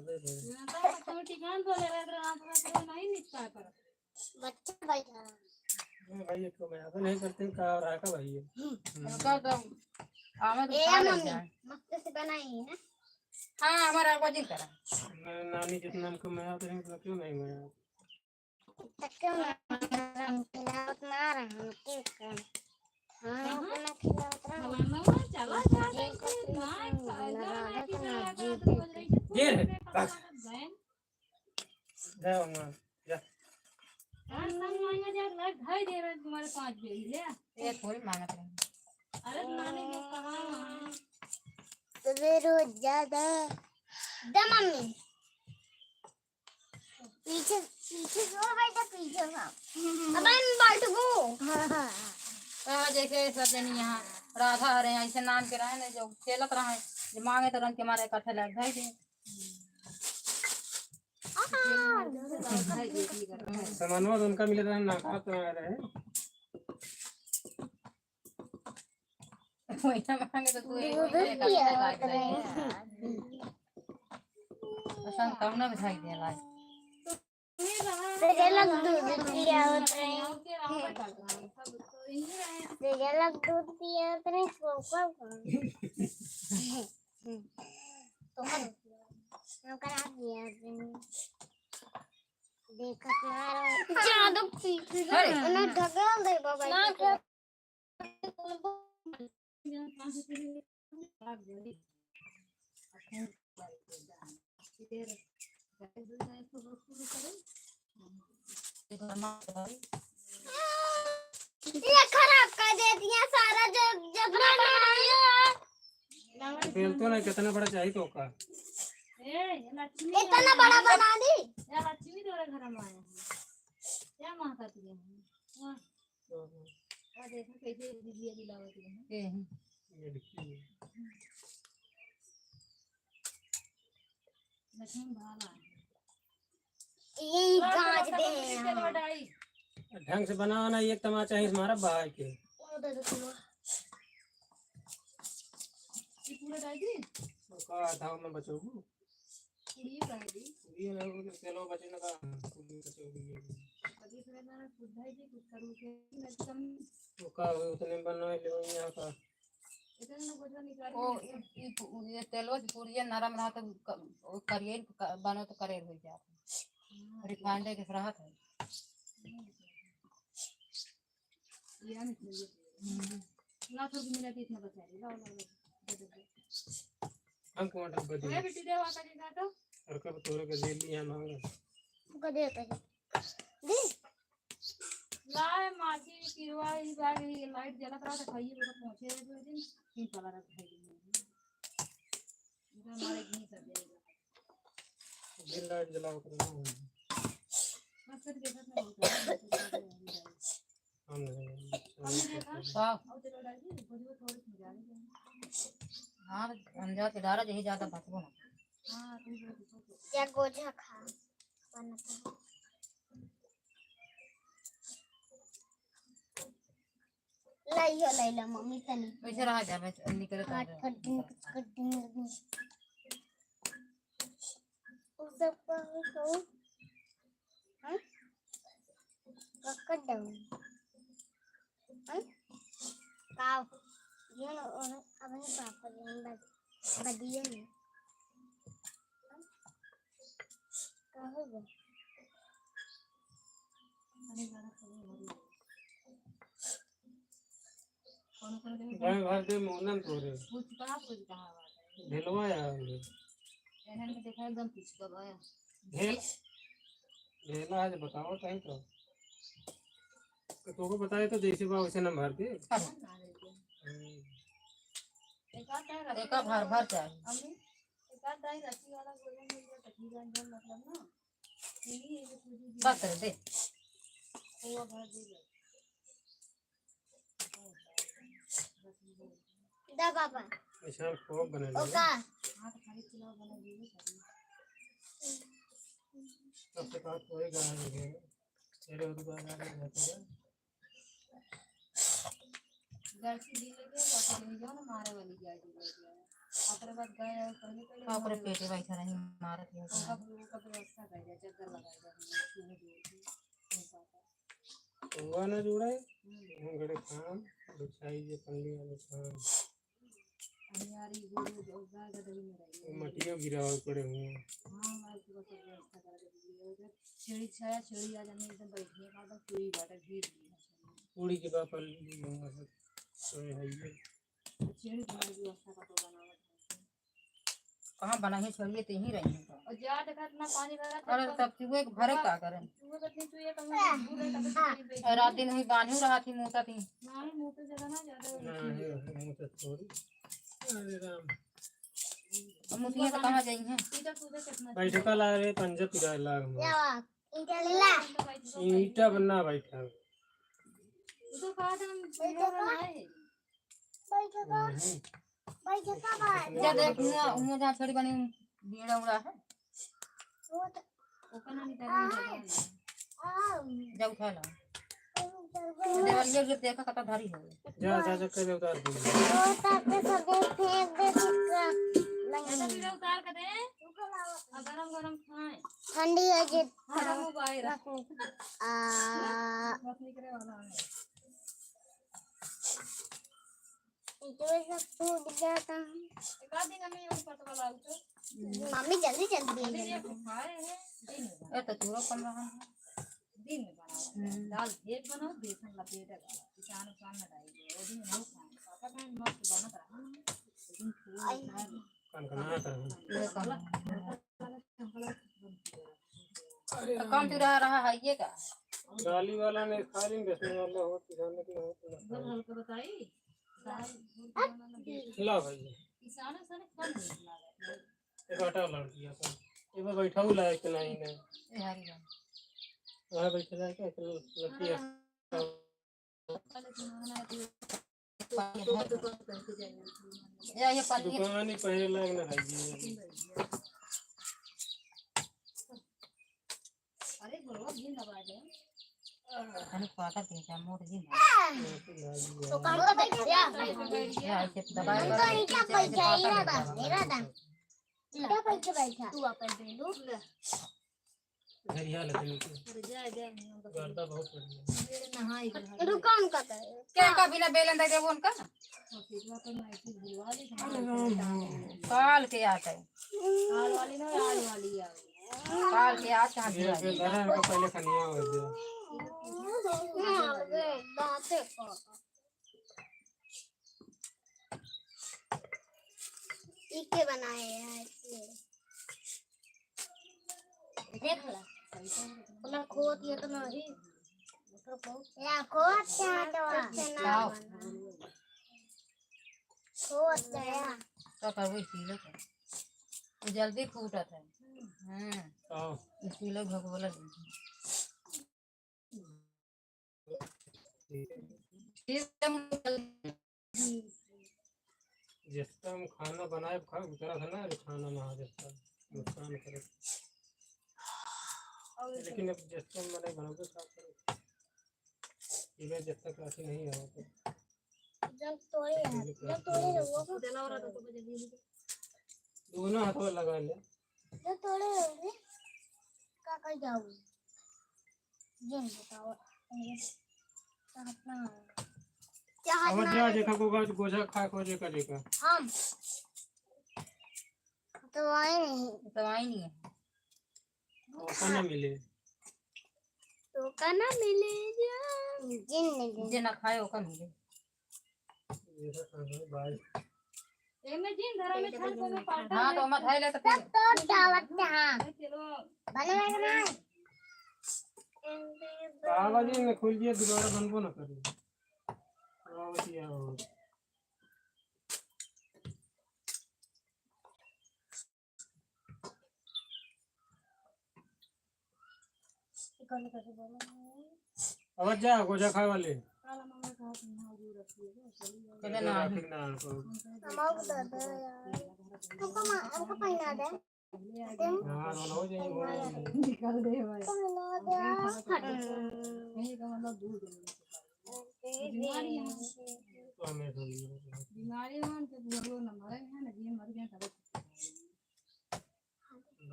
तो ठिकान तो ले रहा रात रात नहीं निकता कर बच्चा बैठा भाई को मैं अब नहीं करते का और आका भाई है का तो आमे तो ए खा ले मम्मी मस्त से बनाई है ना हां हमारा वजन करा नानी जितना हमको मैं आते हैं तो क्यों नहीं मैं तक क्यों ना खिलावत ना रहा क्यों कर हाँ अपना खिलावत रहा फलाना चला जा ये है बस जाओ ना जा ढाई दे रहे तुम्हारे 5 बेरी ले ये थोड़ी मांगत रहे अरे नानी जो कहा तो रोज ज्यादा दे मम्मी पीछे पीछे जो बेटा पीछे हाँ अब मैं बैठ गो जैसे सब जनी यहाँ राधा रहे ऐसे नाम के रहे जो खेलत रहे जो मांगे तो रंग के मारे इकट्ठे लग गए थे सामानवा तो उनका मिले था ना खा तो आ रहे वही मांगे तो तू एक पसंद कम ना बिठाई दे ला तेरे लग दूध पिया उतरे तेरे लग दूध पिया उतरे कोका तो हम करा दिया देखत मारो ज्यादा पीछे उन्हें ढकेल दे बाबा ये खराब कर देती है सारा जब जब खेल तो नहीं कितना बड़ा चाहिए तो का इतना बड़ा बना दी लक्ष्मी तोरे घर में आया क्या महकती है और देखो कैसे दीदी दिलावती है ये देखिए लक्ष्मी भाला ये गाज दे ढंग से बनाओ ना एक तमाचा है हमारा भाई के ये पूरा डाली का था मैं बचोगू पूरी डाली ये ना वो चलो बचे ना का पूरी बचोगी अभी फिर ना खुद है जी कुछ करूँ के एकदम वो का उतने बनवाए ले यहाँ का इतना ना गोजवा निकाल ओ ये तेलवा की पूरी नरम रहा तो करिए बनो तो करे हो जाता रिफाइंड के राहत है ये हम ना तो मिला इतना बचा ली लाओ लाओ हम कौन बदे मैं बेटी देवा करेगा तो और कब तोरे के ले लिया मांगे कदे दे लाए माटी किरवा ई बाग ये लाइट जला रहा था खाइए बेटा पहुंचे दो दिन तीन चला रहा खाइए इधर हमारे घी सब जाएगा दिन लाइट जलाओ कर बस कर के साथ में होता है हम हमने देखा साफ और चलो डाली गोजवा थोड़ी सी डाली हाँ अंजा के डाला यही ज्यादा बचबो ना हां तुम सोचो या गोजा खा बनता लाइला मम्मी तनी वैसे रहा जा मैं निकले काट कटिंग उस सब को हां कट डाउन हां काव ये अब नहीं पापा ये बदिए नहीं का होगा अरे बड़ा खड़ी हो रही कौन कौन दे गाय भर दे मोनन तोरे कुछ कहा बात है ढेलवा या एहन के देखा एकदम कुछ कर आया ढेल ढेला आज बताओ कहीं तो को बताए तो जैसे बा वैसे न भर दे ना देते एक आता है एक भर भर चाहिए अम्मी एक आता है रस्सी वाला गोला मिल गया तकली गंजन मतलब ना ये पूरी बस दे वो भर दे दा पापा ऐसा खूब बने ओका हाथ खाली पुलाव बना दीजिए तब तक आप कोई गाना नहीं है तेरे उधर गाना नहीं रहता है जर्सी दी लेके बाकी नहीं जाओ ना मारे वाली जर्सी लेके अपने बाद गए पहले पहले ऊपर पेटे बैठा रही मारत है उनका व्यवस्था कर दिया चक्कर लगा दिया छूने दिए हुआ ना जुड़ा हम गड़े काम बिछाई जे पल्ली वाले काम अनियारी गुरु जो गाय गदरी में रही मटियो गिराव पड़े हुए हां मैं उसको सब व्यवस्था कर दी चिड़ी छाया चिड़ी आ जाने एकदम बैठने का तो पूरी बात भीड़ पूरी के बाप पल्ली होगा सब तो है ये चिड़ी तुम्हारी व्यवस्था का तो बनावट कहां बना है छोड़िए ते ही रही है और जा देखा इतना पानी भरा अरे तब चूहे के भरे का करें चूहे कितनी चूहे कम भूले तब रात दिन हुई बांधी रहा थी मोटा थी नहीं मुंह पे ज्यादा ना ज्यादा मुंह तो छोड़ी अरे राम मुतिया तो कहां गई हैं इधर तुझे कितना बैठका ला रे पंजा पिरा लाग या इंटेलिला ईटा बनना बैठा तो कहा था हम वीडियो बनाए बैठो पापा जा देख मुंह जहां छोड़ी बनी बीड़ा उड़ा है वो तो ओकना नहीं करना जा उठा ला देवलिया के देखा कता धारी है जा जा जा कर उतार दे वो तक सब फेंक दे ऐसा वीडियो उतार कर दे और गरम गरम खाएं ठंडी है जी हरा मोबाइल आ बस निकले वाला है जो सब टूट जाता है एक आध दिन हमें ऊपर तो वाला तो मम्मी जल्दी जल्दी अरे ये खाए हैं दिन में ए तो चूरा कम रहा है दिन में बनाओ दाल एक बनाओ बेसन लपेट कर किसान उसान में डाल दो वो दिन नहीं खाए पापा का मस्त बनत रहा लेकिन थोड़ा काम करना कर ये कम चूरा रहा है ये का गाली वाला ने खा ली बेचने वाला हो किसान के हो जब हल्का बताई दाल खिला भाई किसान से कम नहीं लगा एक आटा लड़ दिया तो ये बैठा हुआ लायक नहीं ने ए हरी जा वहां बैठे जाके लड़की ये पानी दुकान ही पहले लाग ना है जी अरे बोलो दिन दबा दे खाली पाता तीन चार मोट जी तो काम का बैठ गया ये ऐसे दबाए तो इनका पैसा इरादा इरादा इनका पैसा बैठा तू अपन दे दो घरिया लेते नीचे अरे जाए दे नहीं उनका गर्दा बहुत बढ़िया मेरे नहाई घर रुका उनका तो क्या का बिना बेलन दे देबो उनका फिरवा तो मैं ऐसी दिवाली काल के आता है आल वाली ना आल वाली आ काल के आता है ये धरा इनका पहले खनिया हो गया दांते को इके बनाए हैं इसलिए देख ला ना खोत ये तो नहीं या खोत क्या तो अच्छे ना खोत या तो करबो इसीले जल्दी फूटत है आओ इसीले भगवान जिसका हम खाना बनाए खा उतरा था ना खाना में आ जाता नुकसान करे लेकिन अब जिसका हम बनाए बनाओगे साफ करो ये जब तक राशि नहीं आया तो जब तोड़े वो देना और तो जल्दी दोनों हाथों में लगा ले जब तोड़े होंगे का कर जाओ जिन बताओ अपना अब जा देखा गोजा खा खोजे करेगा हम तो आए नहीं दवाई नहीं है और खाना मिले तो कहना मिले जा जिन नहीं जे ना खाए ओका मिले ऐसा खाना बाज ए में जिन धरा में छल को में पाटा हां तो मत खाइले तो फिर तो दावत हां चलो बनेगा ना बाबाजी ने खोल दिया दोबारा बनबो ना करे बाबाजी आओ कौन कैसे बोलो अब जा गोजा खाए वाले काला मामा कहा कि ना दूर रखिए कहले ना राखी ना को मामा को दे दे यार हमको पहना दे हां हो जाएंगे निकाल दे भाई पहना दे नहीं का मतलब दूध बीमारी है तो हमें बीमारी मान के बोलो ना मरे है ना ये मर गए सब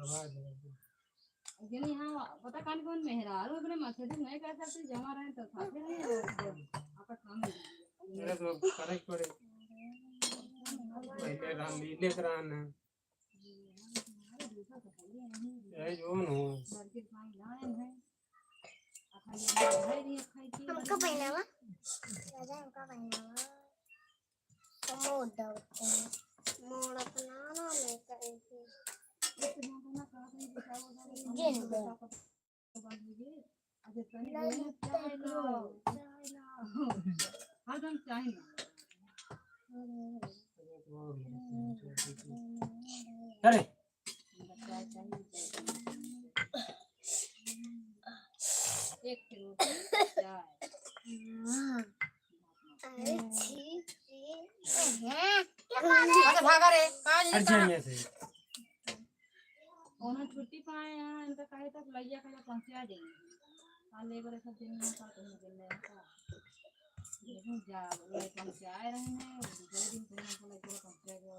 दबा दे जनी हां पता कान कौन मेहरारू अपने माथे से नहीं कर सकते जमा रहे तो खाते नहीं आपका काम है मेरे तो करेक्ट पड़े पहले राम नीले कराना ये जो नो बर्गर पानी लाए हैं अखाई नहीं खाई थी हमको पहनावा दादा हमको पहनावा तो मोड़ दो मोड़ अपना ना लेकर ऐसे जिन दे अरे तनी हर दम चाहिए अरे एक रोटी चाय अरे छी अच्छा भागा रे काज नहीं अच्छा में से उन्होंने छुट्टी पाए हैं इनका कहे तक लैया कहीं पहुंचा देंगे काल लेबर सब दिन में का तो निकल का लेकिन जा वो पहुंचाए रहे हैं दो दिन पहले को लेकर पहुंचा गया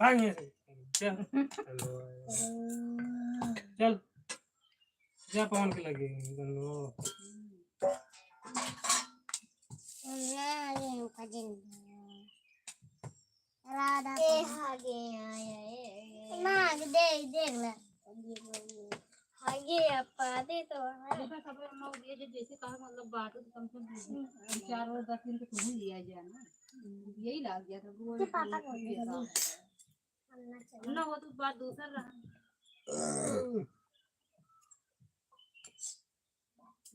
आगे से चल हेलो चल जा पवन के लगे गंगो राधा ए हागे आया मांग दे देख ले हागे अपा दे तो देखा सब लोग दिए जैसे कहा मतलब बाटो तो कम से कम 4 और 10 दिन तो तुम्हें लिया जाए ना यही लग गया था वो पापा को ना वो तो बात दूसरा रहा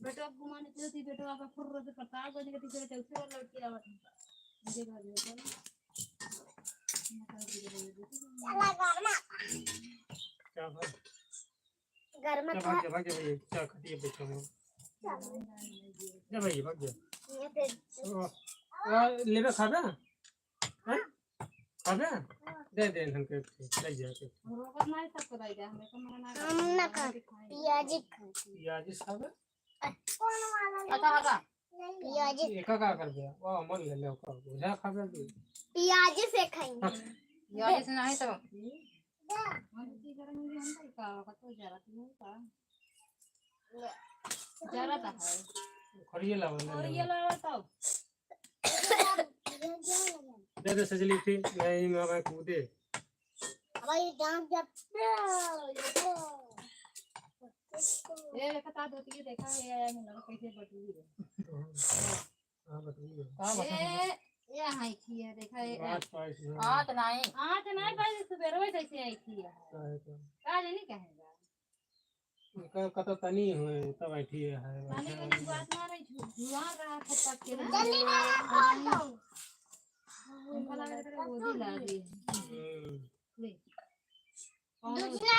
बेटा अब घुमाने चलती थी बेटा आपका फुर्र से प्रताप बन गई थी चौथे और लड़की आवत मुझे घर में चला चला क्या भाई घर में क्या भाग भाई क्या खटिए बैठा हूं जा भाई भाग जा लेबे खाबे हैं खाबे दे दे हमके ले जा के रोकत नहीं सब बताई दे हमें कम ना हम ना खा पियाजी पियाजी खाबे कौन वाला अच्छा हटा पियाजी एका का कर दिया वाह मन ले ले का बुझा खाबे पियाजी से खाएंगे यार इसे नहीं तो की करेंगे हम भाई का तो जरा नहीं का जरा था है खड़िए लाओ और ये ला बताओ दे दे सजली थी मैं कूदे भाई डांस जब ये बता दो ये देखा है मुझे कैसे बटुई है हां बताइए कहाँ बता ये हाई थी है देखा है पाँच पाँच हाँ तो नहीं आज नहीं भाई सुबह रोज ऐसे आई थी का नहीं कहेगा उनका कतो तनी हुए तब बैठी है पानी का नहीं बात ना रही जुआ रहा था तक के जल्दी ना उनका लग रहा है वो दी ला दी ले दूसरा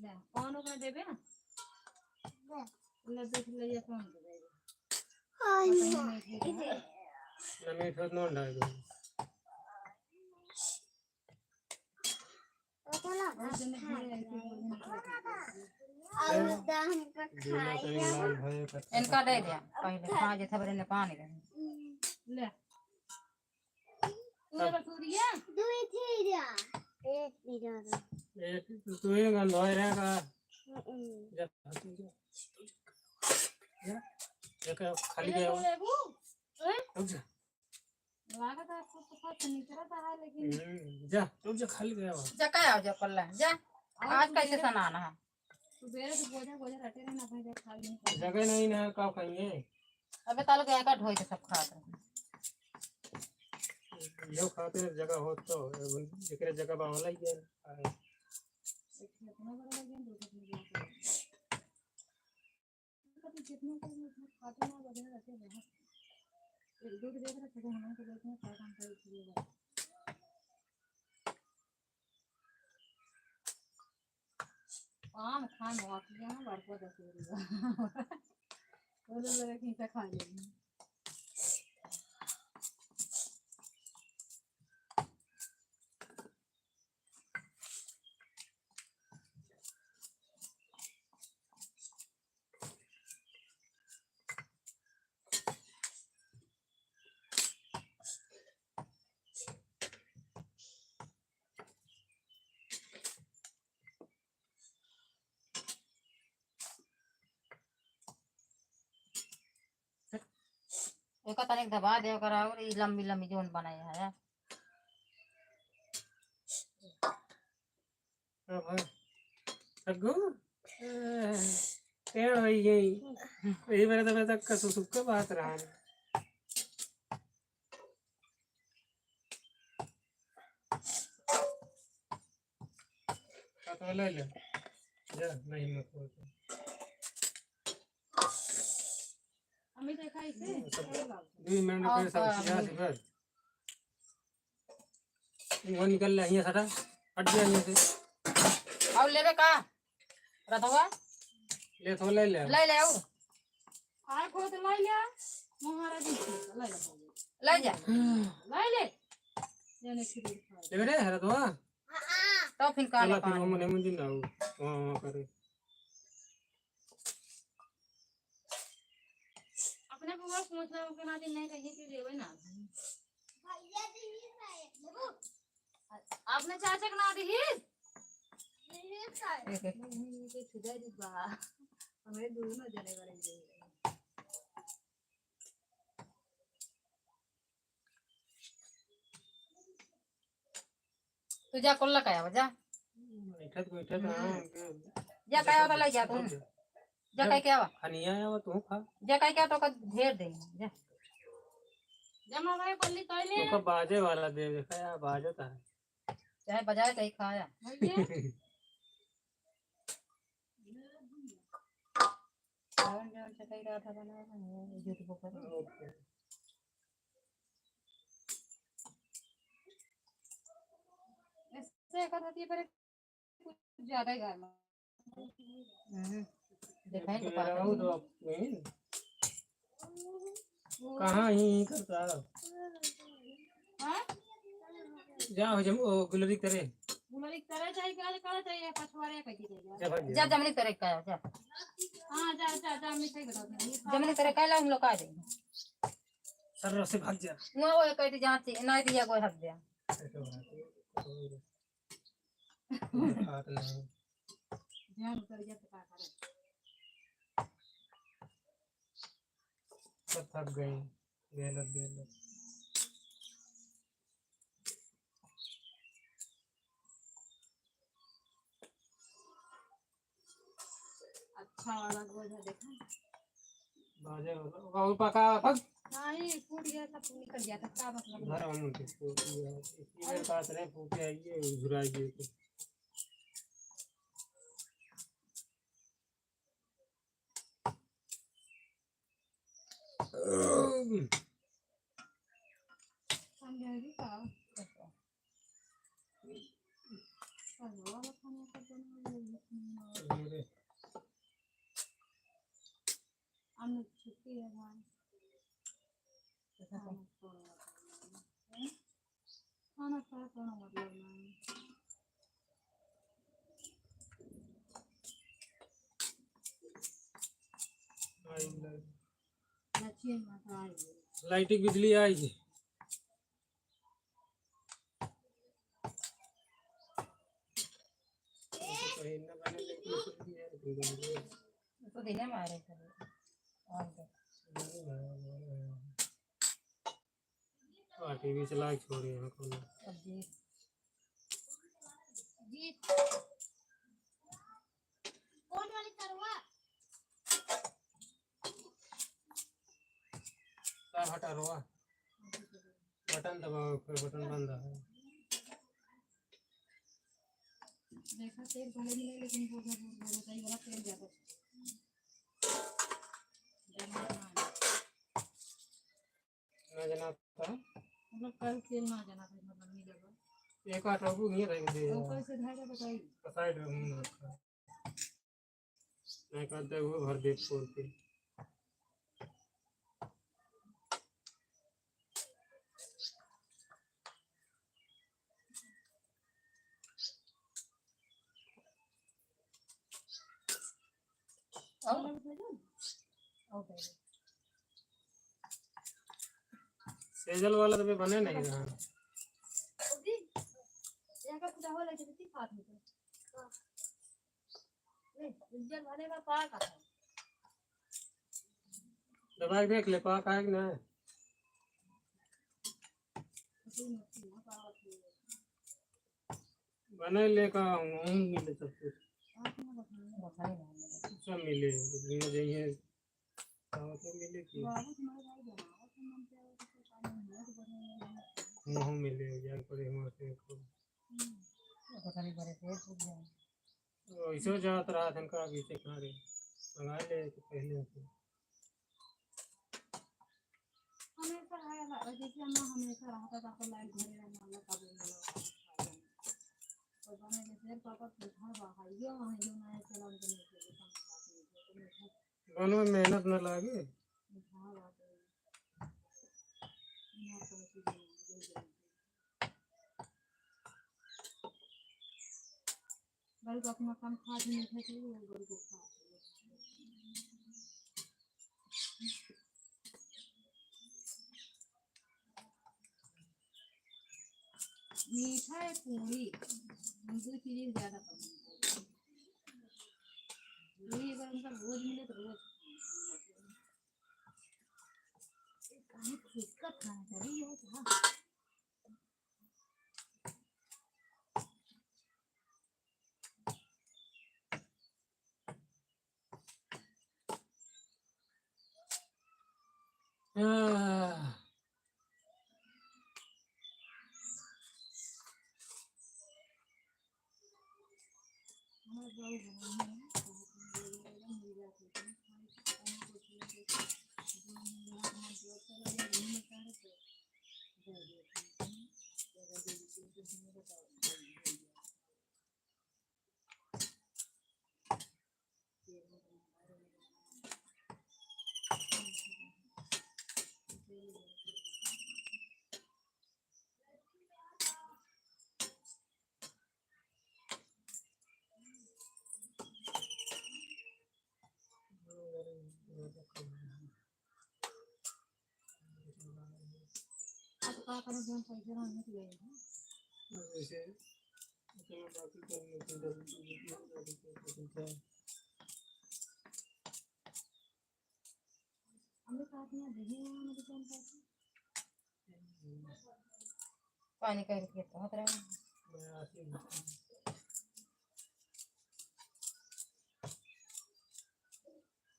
ले कौन को देबे ना ले देख ले ये कौन देबे नमे ठोस न डाल और दिन में ऐसे बोलने और दाम का दूना तनी लाल भय कर इनका दे दिया पहले खा जे थबरे ने पानी दे ले तू बटूरिया दुई थी जा एक भी जा एक तू ये गंध होय रे का जा एक खाली गया रुक जा लागत है आपको तो पता नहीं चलता है लेकिन जा रुक जा खाली गया जा का आओ जा कल्ला जा आज कैसे सनाना है सुबह से बोझा बोझा रटे रहना भाई खा नहीं जगह नहीं ना का खाइए अबे ताल गया का ढोई सब खात यो खाते जगह हो तो जेकरे जगह बावला ही है कितना बड़ा लगे दो कभी कितना को खाते ना वजह रहते हैं एक दूध देख रहे थे हम तो देखते हैं क्या काम कर रही है आम खान हुआ कि यहाँ बरको दसेगा वो लोग लगा कि इसे खा लेंगे एक तनिक दबा दे करा और ई लंबी लंबी जोन बनाया है अगो पेड़ होई गई यही बार तो तक का सुसुक बात रहा तो ले ले जा नहीं मत हो हमें देखा इसे 2 मिनट में सब किया सिफर वो निकल रहा है सारा हट गया यहाँ से और लेबे का रतवा ले तो ले ले ले और आए को तो लाई लिया मोहरा दी लाई ले जा ले जाने की ले रे हरा तो तो फिर का चला फिर हम ने मुझे ना हां करे अपने को बस सोचना के ना दिन नहीं कहीं के लेवे ना आपने चाचा के ना दी के छुदा दी बा हमें दूर ना जाने वाले तू जा कोल्ला का जा बैठा जा का होता ले जा तू जा का क्या खनिया आया तू खा जा का क्या तो का ढेर दे जा जमा भाई पल्ली तोले तो बाजे वाला दे देखा यार बाजता है चाहे बजाए कहीं खाया जौन जौन से कही रहा था बनाया यूट्यूब पर ऐसे कर होती है पर कुछ ज्यादा ही गाना दिखाई तो रहू तो कहाँ ही करता हां जा जम गुलरी करे गुलरी तरह चाहिए क्या चाहिए पछवाड़े कह दीजिए जा जमनी तरह का जा हां जा मैं सही बता दूं जमनी तरह का ला हम लोग आ दे सर से भाग जा वो कहती जहां नहीं दिया कोई हक दिया हाथ नहीं ध्यान कर जा तो का करे सब थक गई बेलत बेलत अच्छा वाला गोल है देखा बाजे और पका पक नहीं फूट गया था निकल गया था क्या मतलब घर हम उनके फूटी है इसी मेरे पास नहीं फूटे आइए घुराइए तो समझेगी का चलो अब खाने का बना मेरे हमने छुट्टी है भाई खाना खा खाना मतलब नहीं लक्ष्मी माता आई लाइट की बिजली आएगी तो देने मारे करे और टीवी चला के छोड़ी हमको अब जी जी कौन वाली तरवा तार हटा रोआ बटन दबाओ फिर बटन बंद है देखा तेल भले मिले लेकिन वो सही वाला तेल ज्यादा ना जना था मतलब कल तेल ना जाना था मतलब मिलेगा एक आठ रखू नहीं रख दे तो कैसे धागा बताइए साइड में रखा मैं कहते हुए भर दे छोड़ के सेजल वाला तो भी बने नहीं रहा यहाँ का पूरा हो लगे कितनी खात में नहीं उज्जैन वाले का पार का है दबाई देख ले पा का ना बने लेका हूँ मिले सब कुछ बताई ना सब मिले दुनिया जाइए तो मिले कि मुँह मिले जान पड़े वहाँ से पता नहीं बड़े पेट फूट जाए ऐसे जात रहा था इनका अभी से कहाँ रे मंगा ले तो पहले से हमेशा आया जैसे हम हमेशा रहता था तो लाइट घरे रहना अल्लाह का बोल तो बने जैसे पापा पूछा बाहर ये वहाँ जो ना चला उनके नहीं दोनों में मेहनत न लागे बल्कि अपना काम खा भी नहीं थे वो बड़ी को खा मीठा है पूरी हमको चीज़ें ज़्यादा पसंद है पूरी अगर उनका रोज मिले तो रोज किसका खाना चाहिए ये क्या हमारे बाबू बनाए हैं मिल जाती है अब का करें जो पैसे रहने के लिए जैसे चलो बाकी कर लेते हैं, हमने साथ में देखे हैं मेरे फोन पर पानी का रुपया तो होता रहा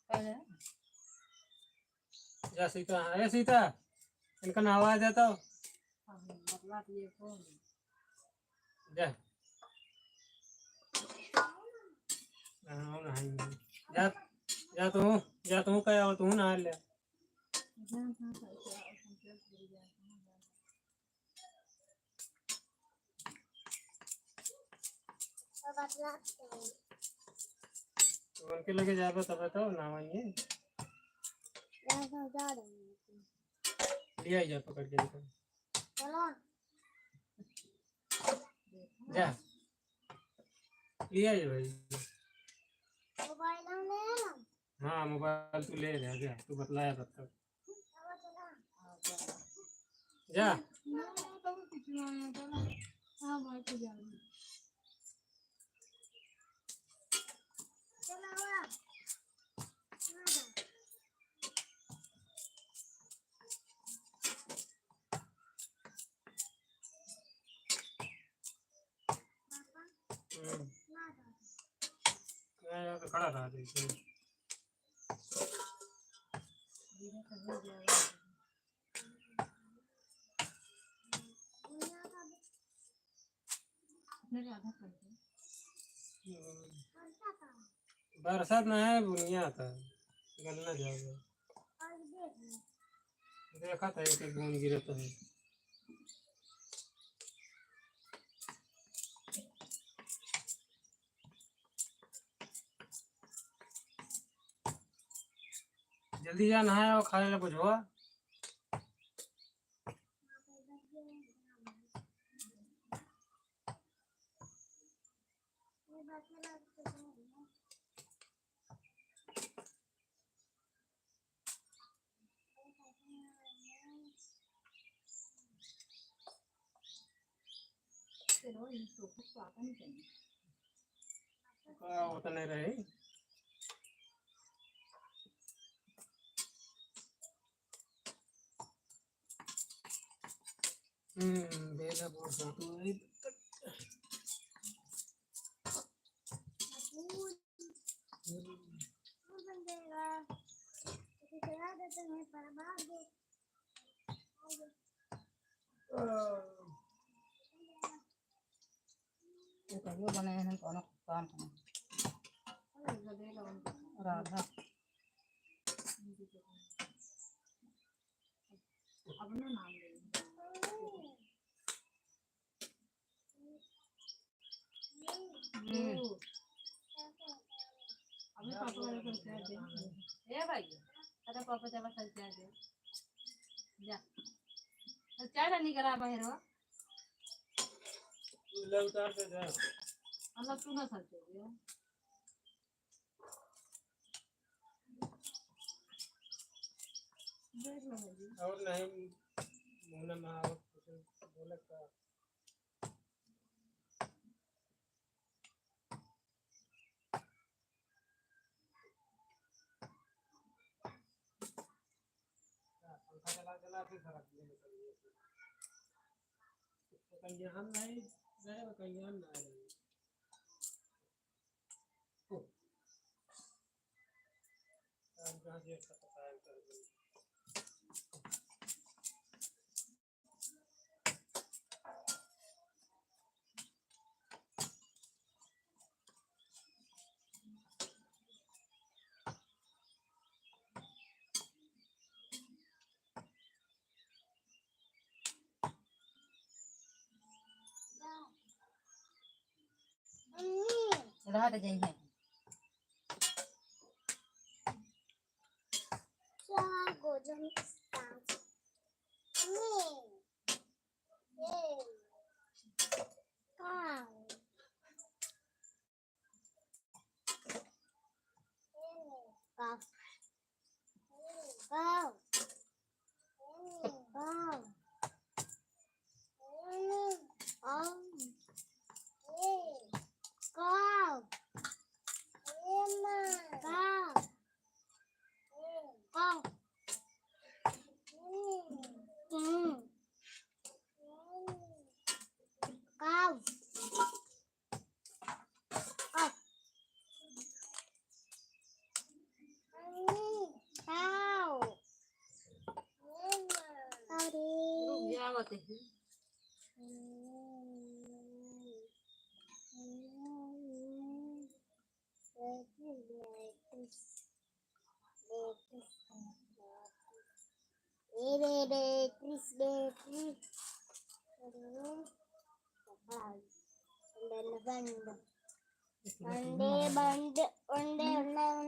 पहले जा सीता, अरे सीता इनका नाम आ जाता हो अब बदला दिए फोन जा। हाँ नहीं जा, जा तू क्या हो, तू नहा ले। जान था कैसे और संकेत कर दिया तो बतला तो उनके लगे जाबो तब तो नहाएंगे। जा रहे हैं लिया जा पकड़ के निकल चलो जा, लिया जा भाई। मोबाइल हमने हाँ मोबाइल तू ले जा, जा तू बतलाया तब तक जा। ना तो कितना आया था ना हां भाई को जा चलो हुआ मैं यहाँ पे खड़ा था देखिए। धीरे से हो जाएगा मेरे आधा कर दो बरसात में है बुनिया था, गलना जाएगा। देखा था एक एक बूंद गिरे तो है। जल्दी जा नहाया और खाने ला कुछ हुआ। चलो ये तो कुछ आता नहीं चाहिए क्या होता नहीं रहे। बेला बहुत साथ में ये तो वो बनाए हैं कौन काम है राधा अपना नाम ले अभी पापा वाला कर क्या दे ए भाई अरे पापा जब कर क्या दे जा तो चाय नहीं करा बाहर हो ले उतार दे जा। अल्लाह तू ना सच दे देख लो भाई और नहीं मुन्ना में कुछ बोले का पंखा चला चला के खराब कहीं हम नहीं गए, कहीं हम नहीं रहे। कहाँ से पता है कर रात जाई है आवत है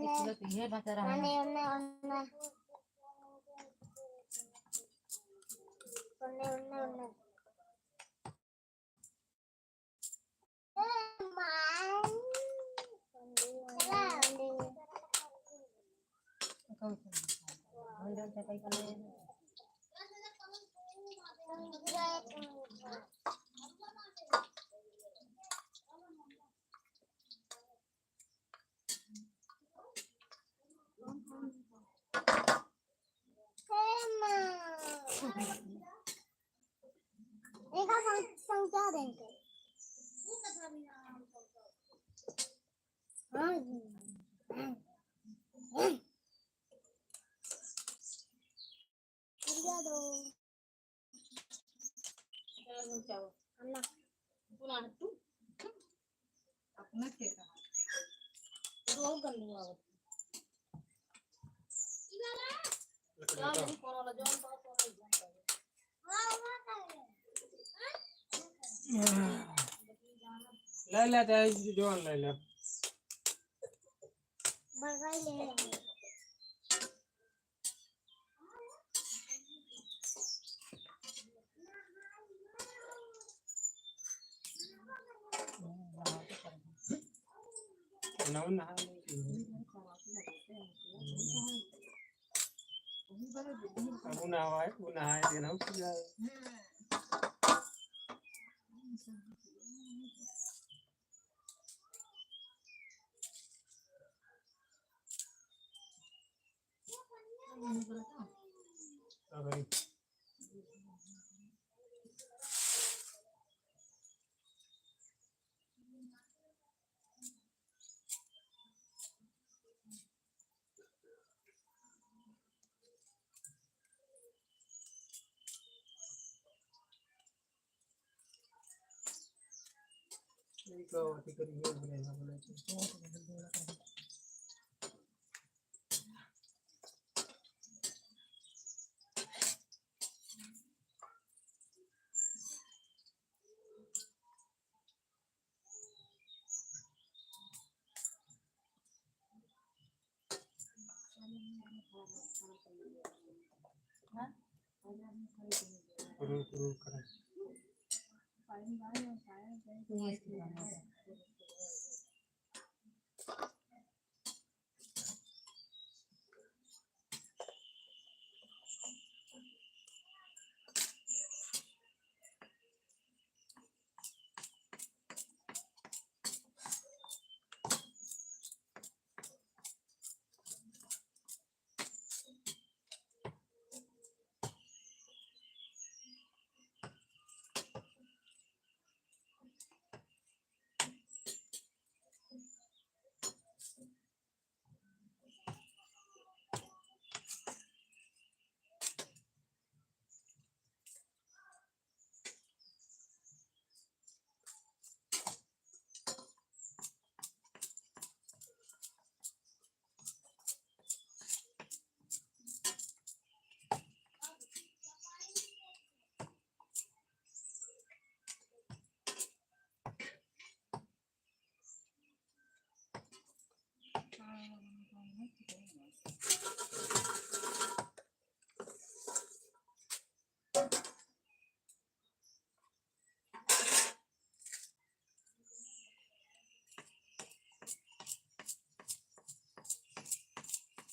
किलो तो ये बचा रहा है समझा देंगे अपना के कहा ले ले चाहे जो ले ले ना ना अब ना है देना पूजा अगर तो करिए बोलेगा बोले करो करो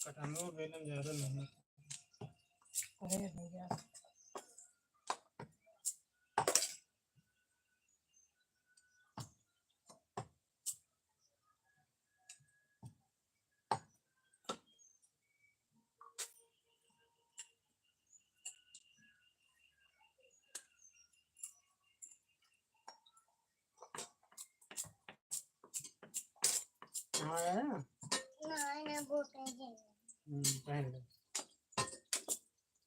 कटानो बेलन ज्यादा नहीं अरे भैया हाँ है ना बोलते पहन लो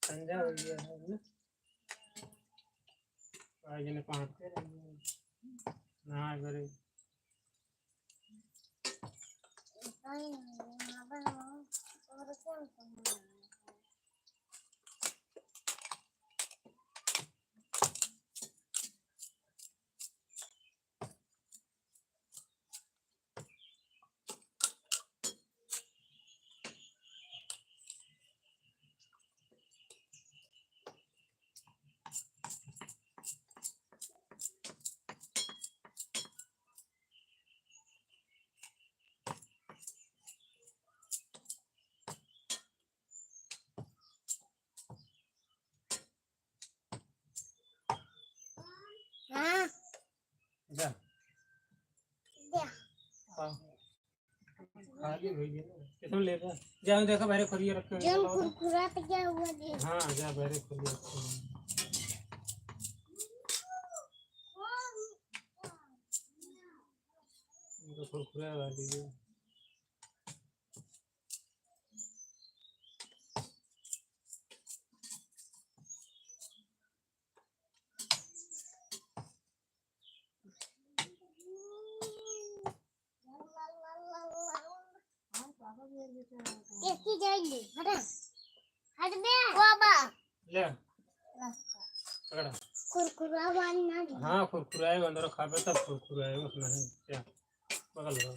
संजा हो गया है ना आज ने पहुंचते रहे ना करे हाँ जा दे हाँ खाली भैया कितने ले जा जाओ देखो बाहर खोलिए रखे हैं जन कुरकुरा पे क्या हुआ दे हाँ जा बाहर खोलिए रखे हैं इनको कुरकुरे वाला दीजिए इसकी जाएगी हटा हट दे बाबा ले पकड़ा कुरकुरा वाली ना दे हाँ कुरकुराए अंदर खावे तब कुरकुराए उसमें है क्या पकड़ लो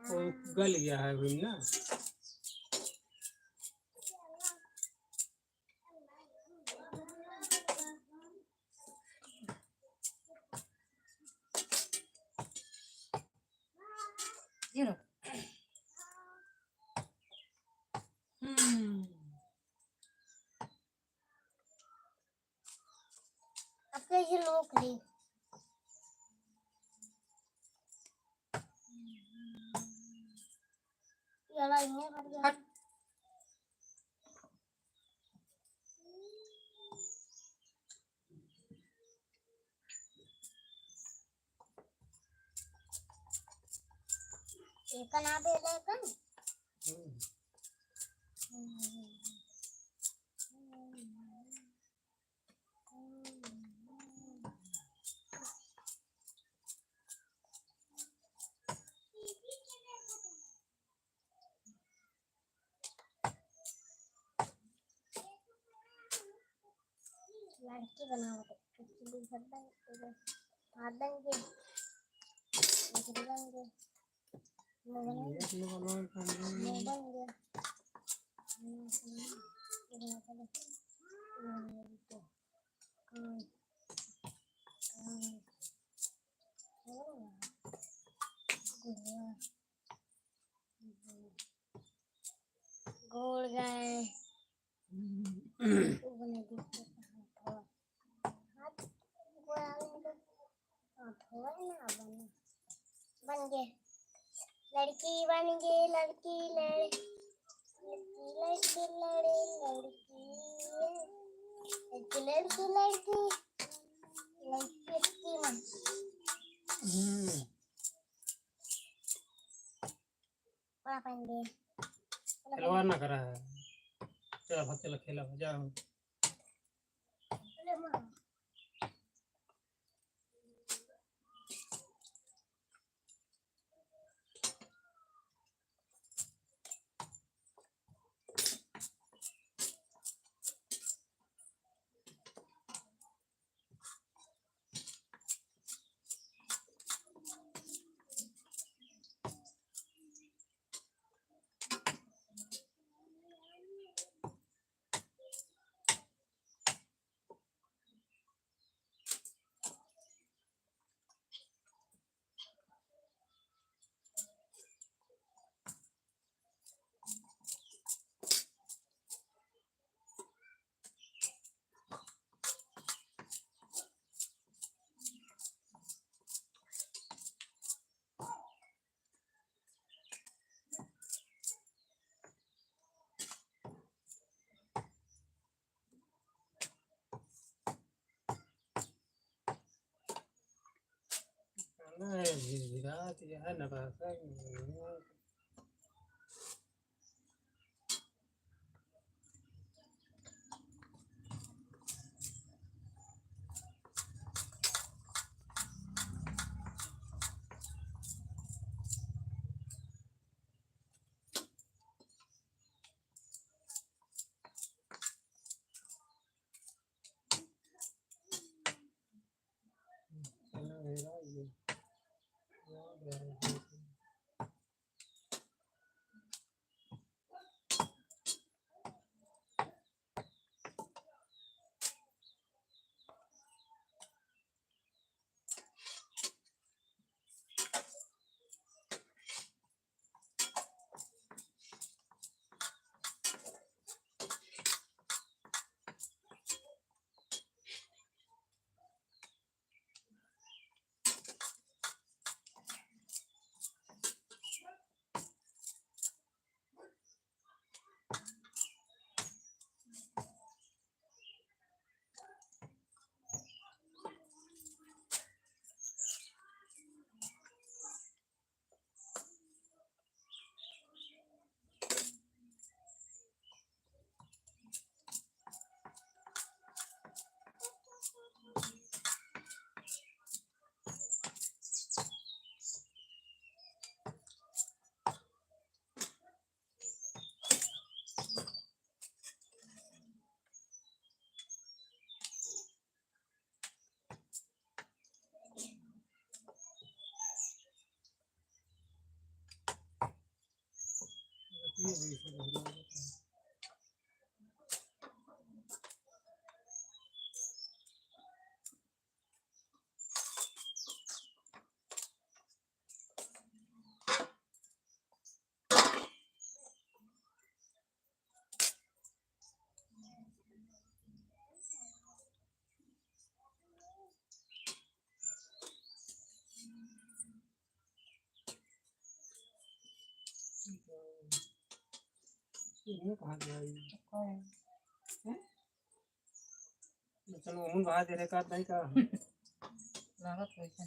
वो गल गया है अभी ना जीरो अब कैसे लोग ली ये वाला इन्हें भर गया एक ना दे लेकिन लड़की बनाओ एक्चुअली हरदम के बनेंगे गोल गए बन गए लड़की बन गई लड़की लड़की लड़की लड़े लड़की लड़की लड़की लड़की मन बन गए खिलवाड़ ना करा है चला भाग चला खेला जाओ विराट यह नवासा ये कहाँ गया ये? कौन चलो उन बाहर दे रहे का नहीं का लागत कैसे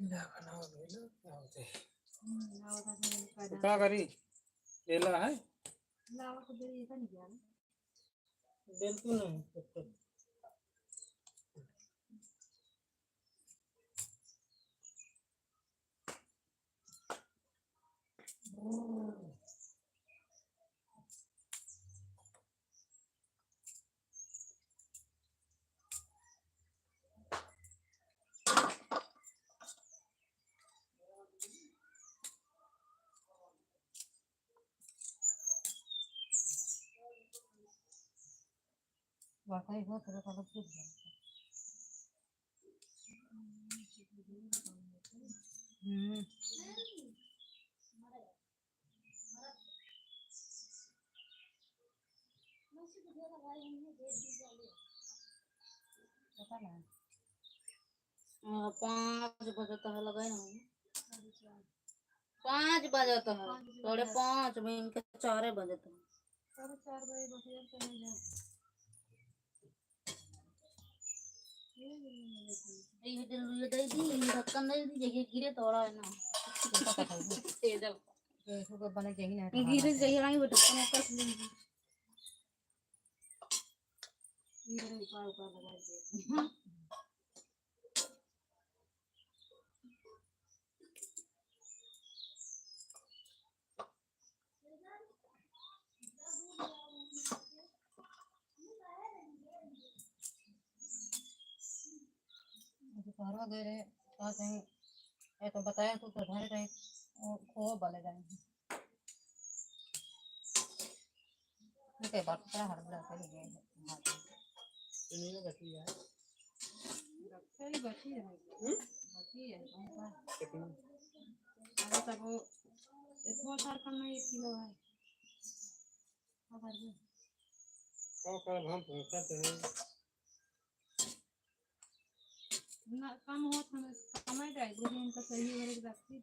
ना बनाओ ना क्या होते लावा का नहीं तो पैदा क्या करी केला है लावा को दे ऐसा नहीं किया बिल्कुल नहीं तब तक वाकई हो तो अलग चीज है पता नहीं 5 बजे तक लगाए ना 5 बजे तक 5:30 में इनके 4 बजे तक 4:30 बजे बस ये तो नहीं ये दे दी ढक्कन दे दी जगह गिरे तोड़ा है ना तेज तो को बने चाहिए ना गिरे जगह नहीं वो ढक्कन कस लेंगी ये ऊपर ऊपर लगा दे मुझे कहरवा दे रहे कहा कहीं ये तो बताया तो धरे रहे खो बले जाएंगे ठीक बात का हर बड़ा कर गए नहीं बची है सही बची है कितना अरे तब वो इतना सार करना 1 किलो है अगर कब हम पहुंचते हैं ना कम हो हमें कमाई जाए लेकिन इनका सही है एक रखती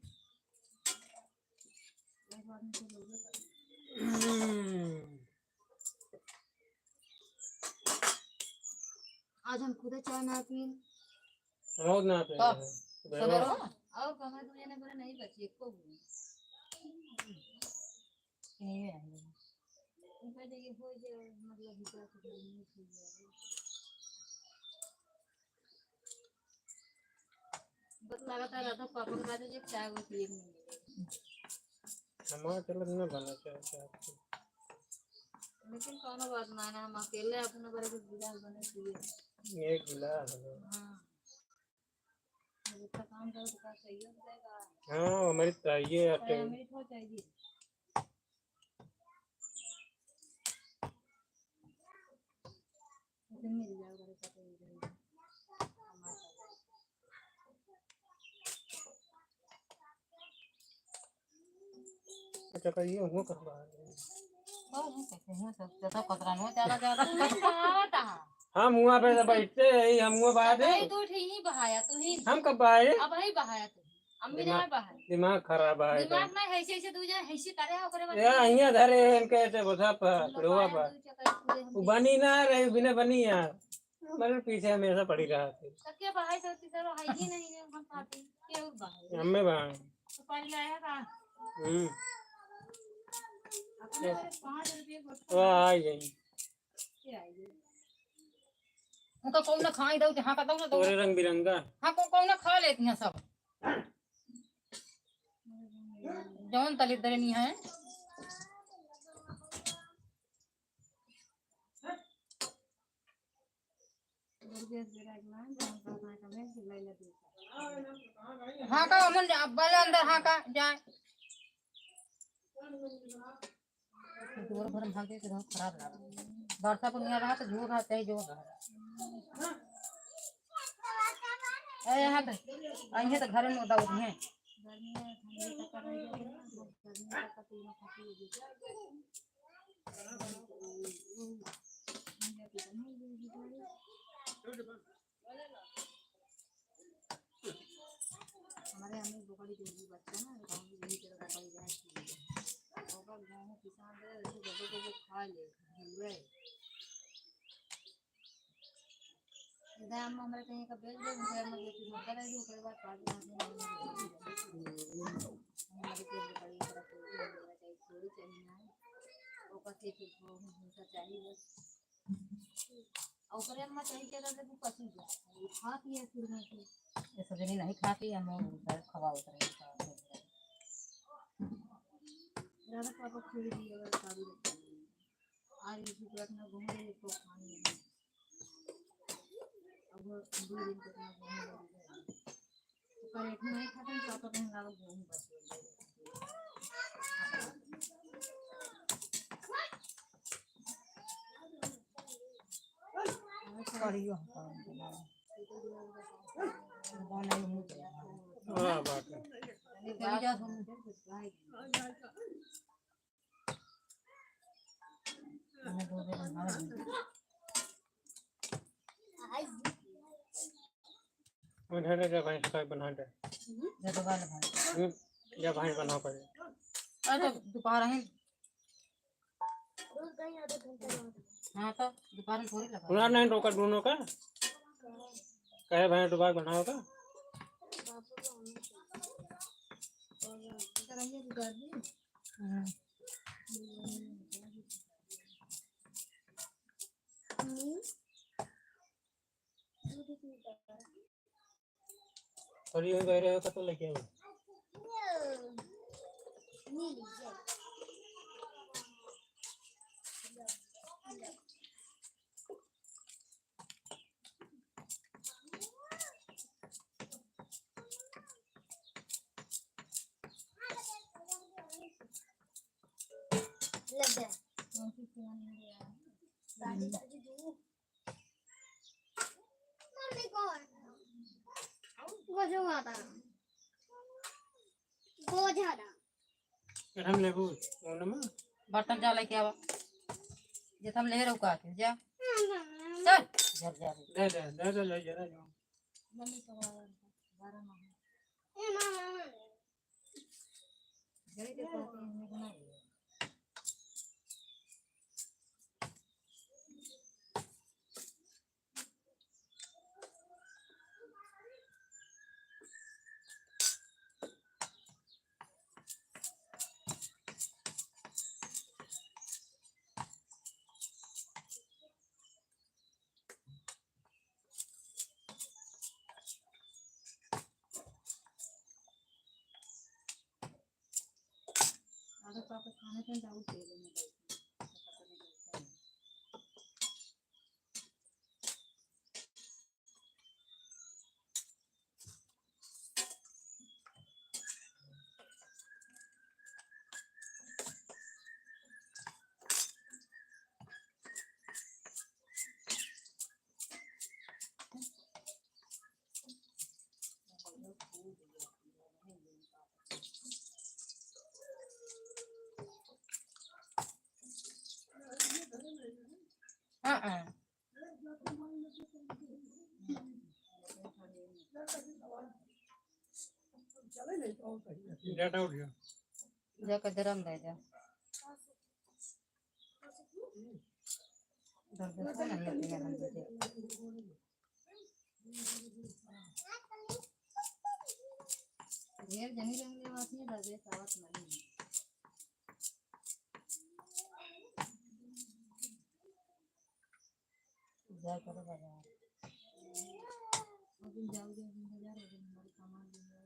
एक बार में तो लोगे आज हम खुद चाय ना पी रोज ना पे कब? सवेरे और कमाई तो ये बोले नहीं बची एक को नहीं है उनका जगह हो जाए मतलब हिसाब से नहीं चाहिए बस लगातार रहता पापा के बाद एक चाय वो पिए नहीं मिलेगी हमारा चलो ना बना चाहिए लेकिन कोनो बात ना है हम अकेले अपने बारे में गिलास बने पिए एक गिलास हाँ जितना काम करो तो सही हो जाएगा हाँ हमारी चाहिए आटे मेरी हो चाहिए मिल जाएगा अच्छा कहिए वो करवा कैसे हूँ सब ज्यादा कतरा नो ज्यादा ज्यादा आवता हम हुआ पे बैठते ही हम हुआ बाद भाई तू ठीक ही बहाया तू ही हम कब आए अब भाई बहाया तू अम्मी ने ना बहाया दिमाग खराब है दिमाग में ऐसे ऐसे तू जा ऐसे करे हो करे या અહીંયા धरे इनके ऐसे बसा पड़वा पर वो बनी ना रही बिना बनी यार मेरे पीछे हमेशा पड़ी रहा थी सके बहाई तो तेरा है ही नहीं है हम खाते के और बहाई हमें वहाँ तो पानी लाया का अपने 5 रुपए वो आ गई के आई उनका कौन ना खाई दो हाँ का दो ना दो पूरे रंग बिरंगा हाँ कौन ना खा लेती हैं सब जौन तली दरे नहीं है गैस बेरा एक लाइन का मैं का मैं ले ले हाँ का अमन बड़े अंदर हाँ का जाए दूर भर भागे के खराब लगा वर्षा को नहीं रहा तो झूठ रहते ही जो रहा ए यहाँ पे आई तो घर में उड़ा उठी है गर्मी में ठंडी का कर रही है ना गर्मी का पति में खाती होगी हमारे हमें बकरी देगी बच्चा ना तो हम यही तरह का बकरी जाए होगा गाँव में किसान दे ऐसे जगह को वो खा ले हुए इधर हम हमारे कहीं का बेच दे उनसे हम बेच होता रहेगी उसके बाद 5 हमारे पेट में बड़ी तरह से चाहिए थोड़ी चाहिए ना वो कसी को चाहिए बस और करे अम्मा चाहिए क्या करते तू कसी जा खाती है फिर में से ये सब जनी नहीं खाती हम उधर खवा उतर ज़्यादा पापा खिल दी अगर शादी आज इसी तरह ना घूम रही तो खाने लगी अब 2 दिन तक ना घूमने लगी तो पर एक नहीं खत्म पापा कहीं ना घूम बस करियो बने नहीं हां बात है चली जा तुम मैं दो दिन मार उन्हें जब भाई का बना दे ये तो गाल भाई या भाई बना पड़े अरे तो दोपहर है हाँ तो दोपहर में थोड़ी लगा उन्हें नहीं रोका दोनों का कहे भाई दोबारा बनाओ का रहिए गर्मी और ये गए रहे तो लेके आओ लग गया मम्मी कौन वो जो आता वो ज्यादा हम लेबू ओने में बर्तन जा लेके आवा जे हम ले रुका के जा चल जर जा दे ले जरा जाओ मम्मी का 12 माह जड़ी के कहते हैं मैं बना लिया अगर पापा खाने के डाउट दे देंगे हां डेटा उठ गया जा के दरम दे जा दर्द से नहीं आती है हम दे ढेर जमी रंगले वासी है दर्द सावत नहीं जा कर बाजार दिन जाओ दिन बाजार दिन हमारे सामान दिन जाओ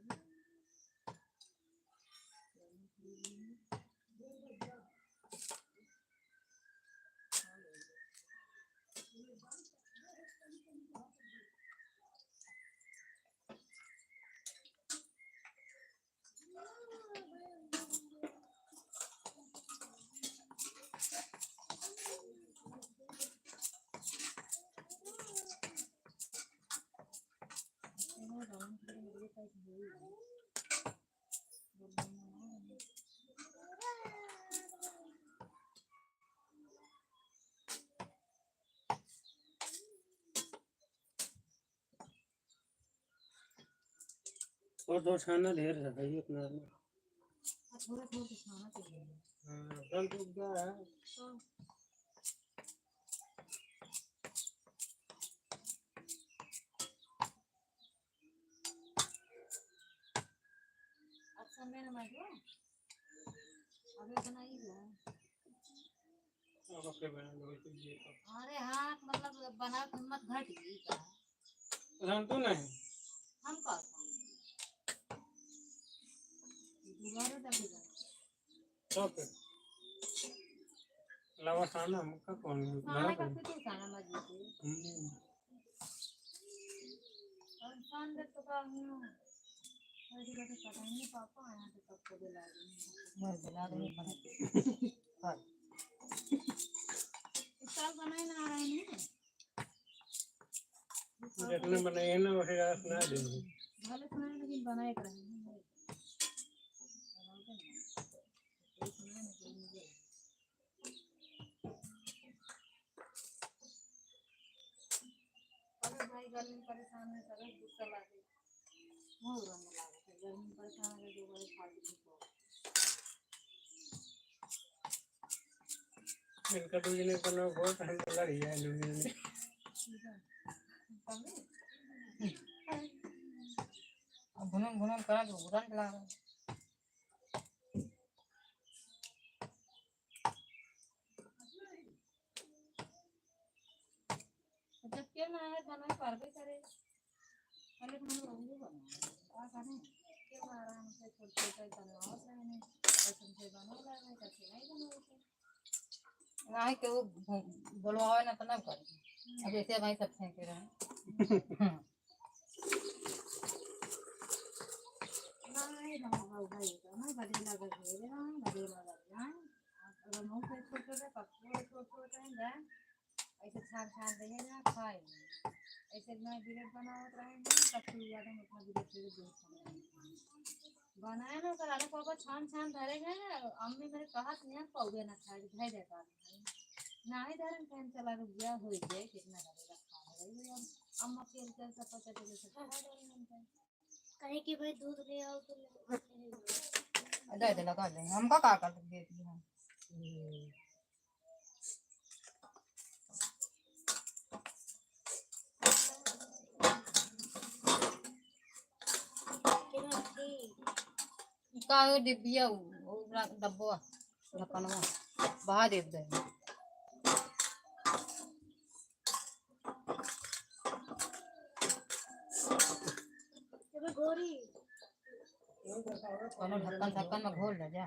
और दो छाना ढेर है भाई अपना में। थोड़ा थोड़ा खाना चाहिए। हाँ कल तो क्या है अच्छा मैंने मैं जो अभी बनाई है। अब अपने बना लो तो ये अरे हाँ मतलब बना हिम्मत घट गई का तो तो नहीं हम का दोबारा तभी तो फिर लावा खाना हमका कौन खाने बना का कर फिर खाना मजबूती और इंसान देख तो का हूँ ऐसे कैसे पता ही नहीं पापा आया तो सबको दिला दूँगी मर गया नहीं बना कर इस साल बनाए ना आ रहे हैं जितने बनाए ना वही रात ना देंगे भले सुनाए लेकिन बनाए कर रहे हैं अरे भाई गर्मी में परेशान है सब गुस्सा लागे मुंह रोने लागे गर्मी में परेशान है जो बड़े फालतू को इनका तो जिन्हें बना बहुत हम लड़ गया लोगों ने अब घुनन करा तो उड़न ला जब के ना है बनाए पारबे करे पहले तो हम लोग बना आ करें के आराम से छोटे छोटे बनाओ रहे कसम से बनो रहे कैसे नहीं बनाओ नहीं के वो बोलवावे ना तो ना कर अब ऐसे भाई सब फेंके रहे नहीं भाव भाई तो मैं बदला कर दे रहा हूं बदला कर जाए अगर मुंह से छोटे छोटे पक्के छोटे हैं ऐसे छाड़ देगा खाए ऐसे मैं बिगड़ बनावत रहे हैं तब तो याद है अपना बिगड़ के दूध बनाए ना कर अरे पापा छान धरे गए अम्मी मेरे कहा नहीं पाओगे ना खाए धै देता ना ही धरन फैन चला रुक गया हो गए कितना धरेगा खा रही है अम्मा के चल सब पता चले सब कहे कि भाई दूध ले आओ तो दे दे लगा ले हमका का कर दे दिया का डिब्बिया वो डब्बा ढक्कनवा बाहर दे दे गोरी कोनो ढक्कन में घोल ले जा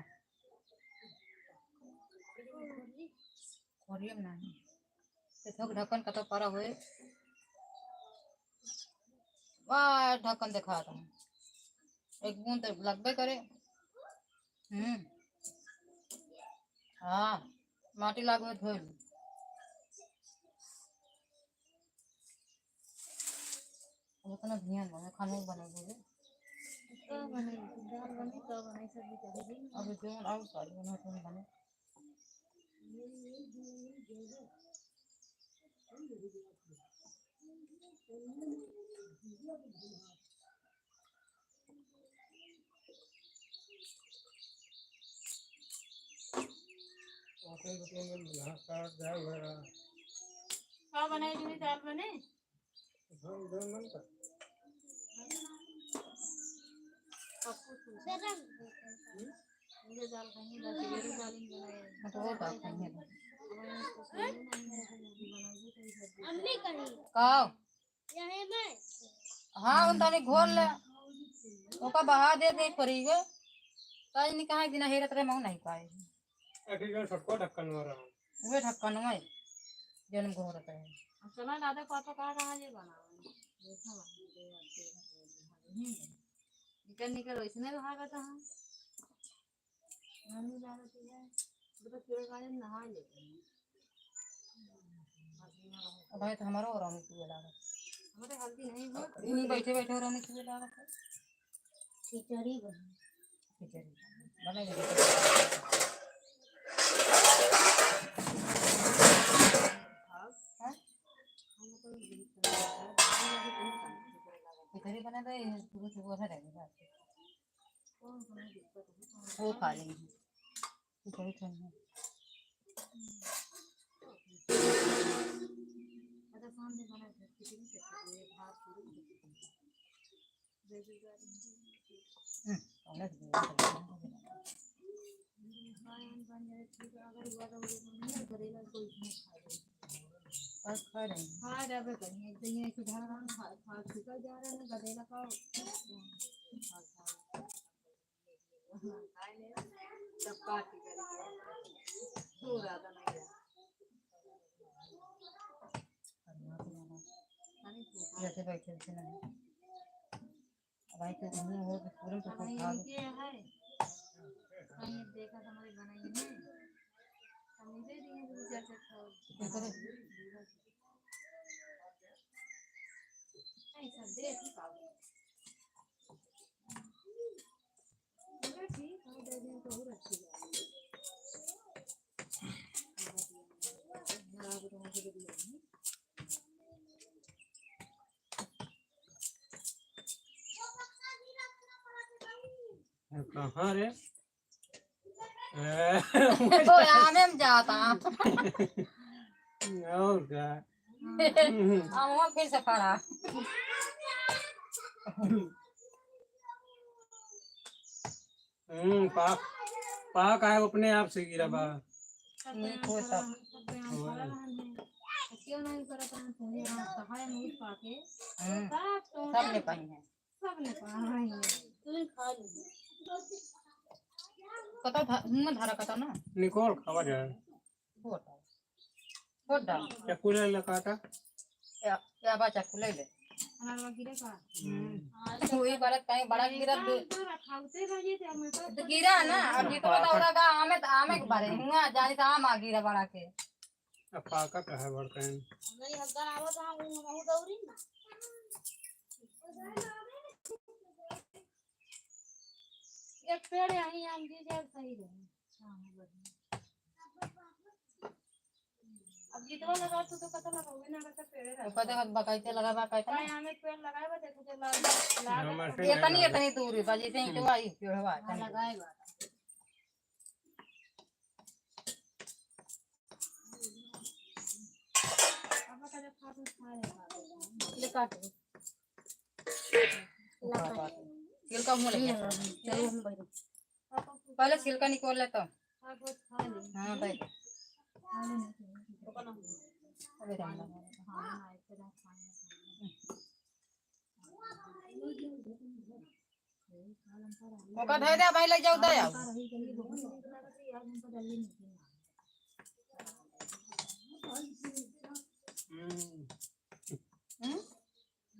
खोरियम नहीं ते थक ढक्कन का तो पारा होए वाह ढक्कन दिखा था एक बूंद तो लगबे करे हाँ माटी लागो धोई उतना ध्यान बने खाने बने बोले बने दाल बने तो बने सब्जी करेगी अब जो आउट कर बना तो बने आखिर तो में बुला कर जाएगा का बनाई जुड़ी दाल बने हम दो मन का मुझे दाल खानी बस ये दाल ही बनाए तो वो बात नहीं है अम्मी करी काओ यही मैं हाँ उन ताने घोल ले ओका बहा दे परीगे ताई ने कहा कि ना हेरत रे मऊ नहीं पाए आखिर का सबको ढक्कन मारा वे ढक्कन में जन्म घोरत है चला दादा पापा कहा रहा ये बनाओ निकल इसने भागा था मम्मी जा रही है तो कीड़े काले नहा लेते हैं भाई तो हमारा और की बेला हमारे हल्दी नहीं हो इन्हीं बैठे बैठे और की बेला खिचड़ी बनी खिचड़ी बने खिचड़ी बने तो सुबह सुबह से रहेगा उनको नहीं दिक्कत है। वो खा लेंगे कोई ठंड अच्छा सामने बना है खिचड़ी से भात पूरी बेबी बन जाए ठीक है। अगर हुआ तो नहीं करेगा कोई नहीं खाएगा खा रहे हैं खा रहे कहीं एक दिन सुधार खा खा छुकर जा रहे हैं गधेला का सब पार्टी करेंगे सो रहा था नहीं जैसे बैठे थे ना भाई तो इन्हें वो पूरे तो खा इनके है कहीं देखा हमारे बनाई है हम दे दिए तो जैसे खाओ ऐसा देख खाओ ठीक है दे दिए तो और अच्छी बात है तो मुझे दे दिया कहाँ रे तो आम जाता और क्या आम फिर से खड़ा पाक पाक है अपने आप से गिरा बा वो सब क्यों नहीं करता है तुम्हें सहाय नहीं पाके सबने पाई है सबने पाए तू खा ली कता धारा कता ना निकोल खावा जाए फोटा फोटा चाकू ले लगाता या बा चाकू ले ले अनारवा गिरे का कोई बात कहीं बड़ा गिरा दे खाते रहिए थे हमें तो गिरा ना अब जी तो बता का आमे के बारे हुआ जानी तो आम आ गिरा बड़ा के अब पाका का है बड़का नहीं हगर आवत हम बहुत दौरी ना एक पेड़ यहीं आम दी जाए सही रहे अब जितना लगा तो पता लगाओगे ना कैसे पेड़ है पता है बकायते लगा बकायते भाई हमें पेड़ लगाए बते कुछ लाग इतनी दूर है बाजी से तो आई पेड़ हवा लगाए बा अब का जब खाते खा ले काट छिलका मुंह लगे चलिए हम बैठ पहले छिलका निकाल ले तो खा ले हां भाई खा ले अबे राम हां ना इतना खाना ओका धै दे भाई लग जाऊ दया रही गली बहुत यार हमको जल्दी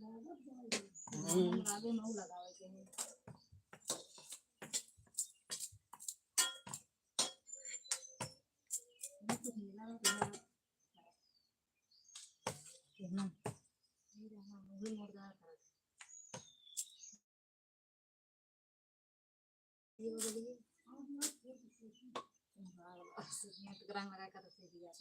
नहीं आगे मऊ लगावे के है कुछ मिला है ना नहीं रहना मुझे मुर्गा कर ये बोलिए मैं तो ग्राम लगा कर से दिया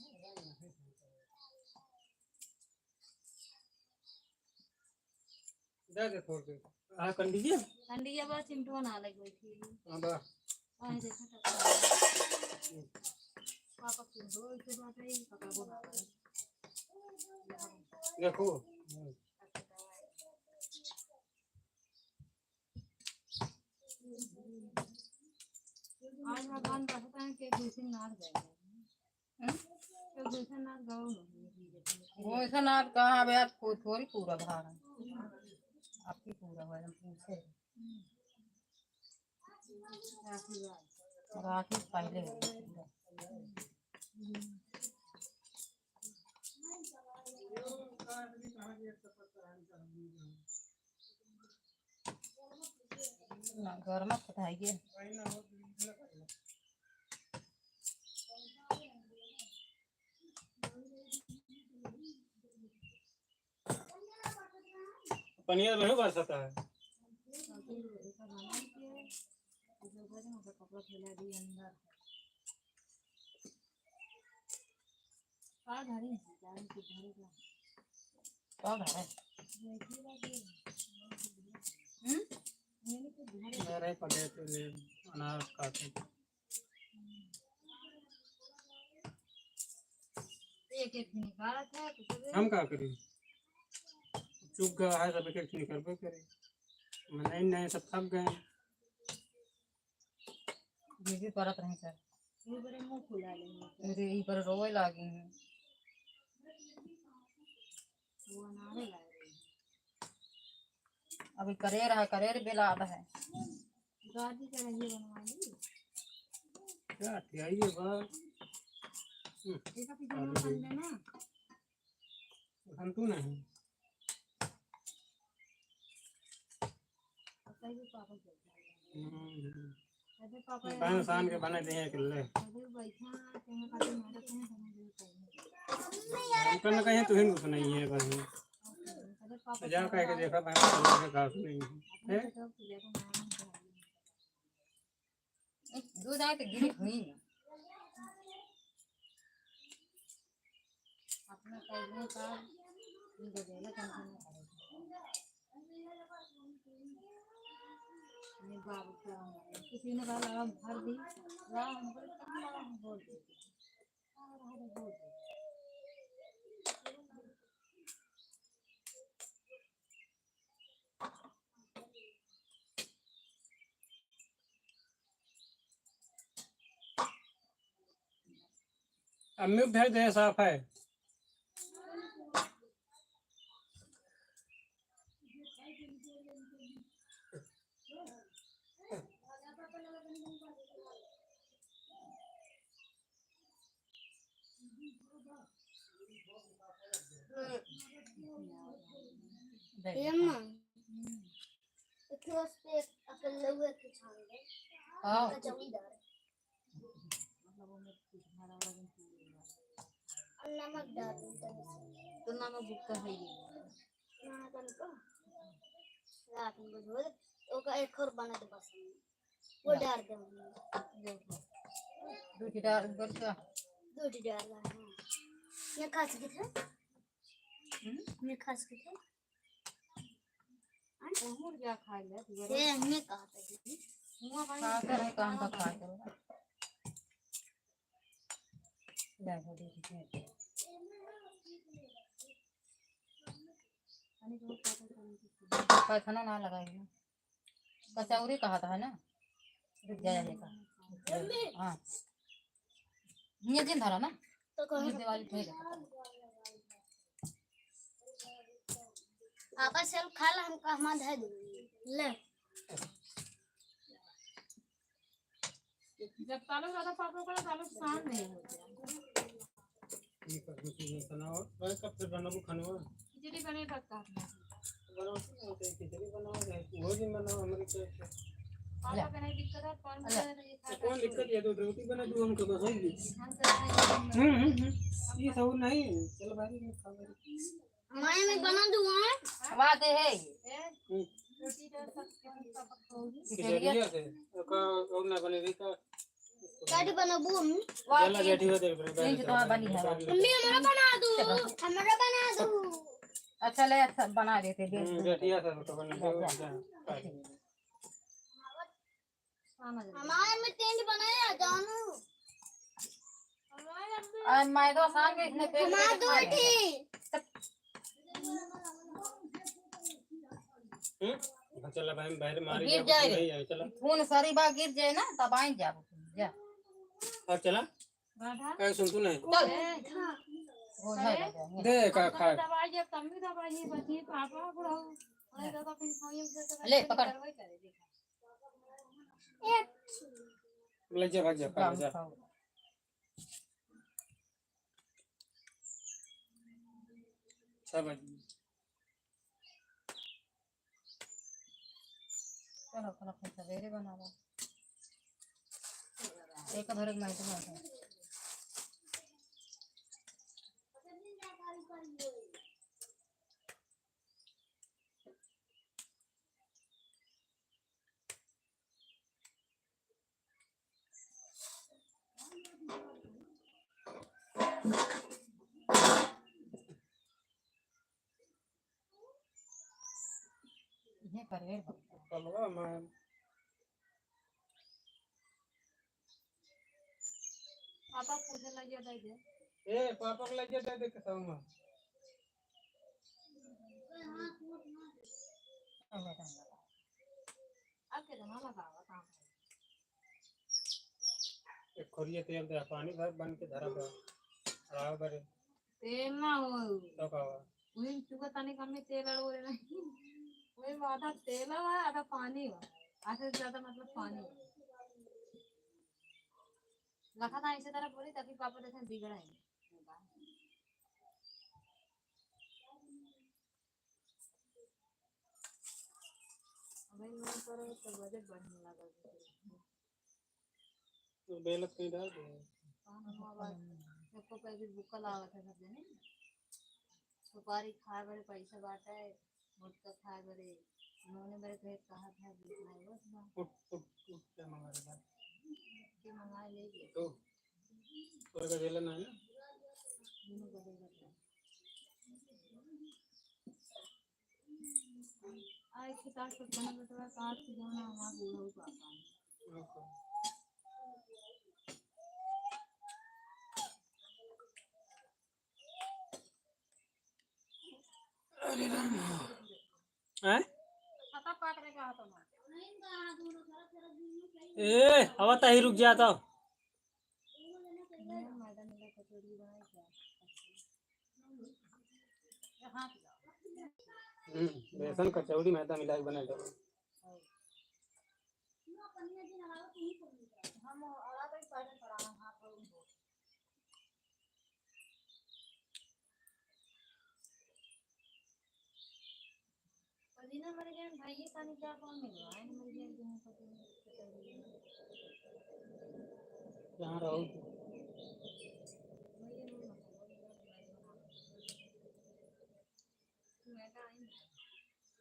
जा दे छोड़ दे आ कर दीजिए ठंडिया बस चिमटो ना लगी थी हां बा आए देखा पापा को दो इसे बात है पापा को ना करे देखो आज भगवान कहता है कि दूसरी नार जाएगा तो दूसरी नार गाओ वो ऐसा ना कहां बे आप थोड़ी पूरा भार आपकी पूरा है पूछे राखी पहले ना घर में पठाइए पनीर नहीं कर सकता है कपड़ा फैला दिए अंदर आ घरी जाने की घरे का कब है मेरे पड़े थे अनार खाते एक एक निकाला था तो हम क्या करें चुप गया है सब एक नहीं कर करे नहीं नहीं सब थक गए बीबी परत नहीं सर ये बड़े मुंह फुला लेंगे मेरे ई पर रोए लागी है वो अनारे लाए रहे अभी करेर है करेर बेलाद है गाड़ी का रही बनवा ली क्या ठियाइए बात देखा पीछे ना कर देना हम तू नहीं सही भी पापा चलता अरे पापा बहन शाम के बने दिए किले अरे बैठा कहीं खाते मारा कहीं हम तो कहीं तू ही नहीं है कहीं अरे पापा जा कह के देखा बहन घास नहीं है तो पूजा को नाम दूध आए तो गिरी हुई अपना कहने का इनको देना टेंशन नहीं करेगा मेरे बाबू का किसी ने कहा भर दी हम बोले कहाँ लगा हम बोल देते और बोल देते अम्मी भेज दे साफ है यम्मा इतना से अपन लोग के छान दे हाँ चौकीदार नमक डाल तो नाम बुक है ये ना तनको रात में बुझो तो का एक और बना दे बस वो डाल दे दूध डाल कर का दूध डाल हां ये खास किथे ये खास किथे और क्या खा ले तू ये हमने कहा था कि हुआ भाई खा कर है काम का खा कर ले हो दे पानी को पापा करने पैथना ना लगाएगी कचौरी कहा था है ना रुक जाएगा हाँ ये दिन धरा ना तो कहो ये दिवाली थे पापा से खा ला हम कहमा धै दूंगी ले जब तालुक ज्यादा पापा का तालुक शांत नहीं होता ये कर कुछ बनाओ और कब से बनाओ खाना खिचड़ी बने तक का बनाओ खिचड़ी बनाओ वो दिन बनाओ हमारे के पापा का नहीं दिक्कत है कौन नहीं खा कौन दिक्कत है तो रोटी बना दूं हम कब होगी हम सब ये सब नहीं चलो भाई खा ले हमारे में बना दूं हां वादे है रोटी तो सब होगी खिचड़ी से का और ना बनेगी का गाड़ी बनाबू हम चला बैठी हो देख नहीं तो तुम्हारा बनी है मम्मी हमारा बना दो अच्छा ले अच्छा बना देते दे बैठिया सर तो बना दो हमारे में टेंट बनाया जानू आज मैदा सान के इसने पेट हमारा दो थी चला भाई बाहर मारी गिर जाए नहीं चला खून सारी बात गिर जाए ना तब आई जा जा और चला राधा काय सुन तू नहीं हो जाएगा दे का खा दवाई जब कम भी दवाई ही बची पापा बुढ़ा अरे दादा फिर खाइए से ले पकड़ ले जा भाग जा खा जा सब चलो खाना सवेरे बना लो एक भर में तो बना ये करे कलवा मैं पापा पूछने लगे दे दे ए पापा को लेके दे के सब मैं आपके जमा लगावा काम एक खोरिए तेल दे पानी भर बन के धरा पर आराम करे तेल ना हो तो कावा वही चुका ताने कम में तेल अड़ो रे नहीं वही में आधा तेल है आधा पानी है आधे से ज्यादा मतलब पानी है रखा था इसी तरह बोली ताकि पापा देखे बिगड़ा है भाई मैं करो तो बजट बढ़ने लगा तो बेलत कहीं डाल दे देखो पैसे बुक लावा था सब जने सुपारी खाए बड़े पैसा बांटा है गुटखा खाए बड़े उन्होंने मेरे कहे कहा था बिकना है बस ना उठ क्या मंगा रहा कि मंगा लेगी तो और का बेलन है ना दोनों बदल आए कि तार को बना बटवा कार से जाना वहां बूढ़ा पापा ओके अरे राम हैं खाता पाक रे का हाथ में ए हवा ताही रुक गया तो मैडम ने कचौड़ी बनाई क्या हाथ बेसन कचौड़ी मैदा मिला के बना दो हम अलग ही पढ़े पढ़ाना हाथ पर पदीना मर गए भाई ये खाने क्या कौन मिल रहा है मर गए तुम यहाँ रहो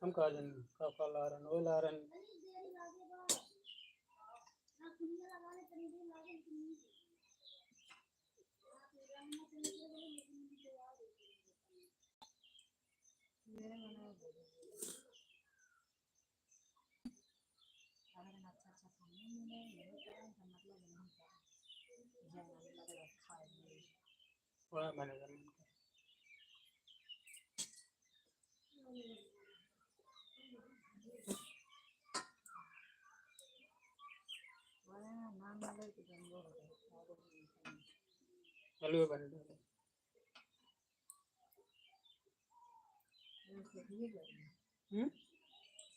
हम कहा जाएंगे कब कल आ रहे हैं वो ला रहे हैं मेरे मन में अगर अच्छा अच्छा खाने मिले ये का मतलब नहीं था जब लगे रखा है थोड़ा बनेगा वाला नाम लगे तो जंगल हो गया आलू बने डाले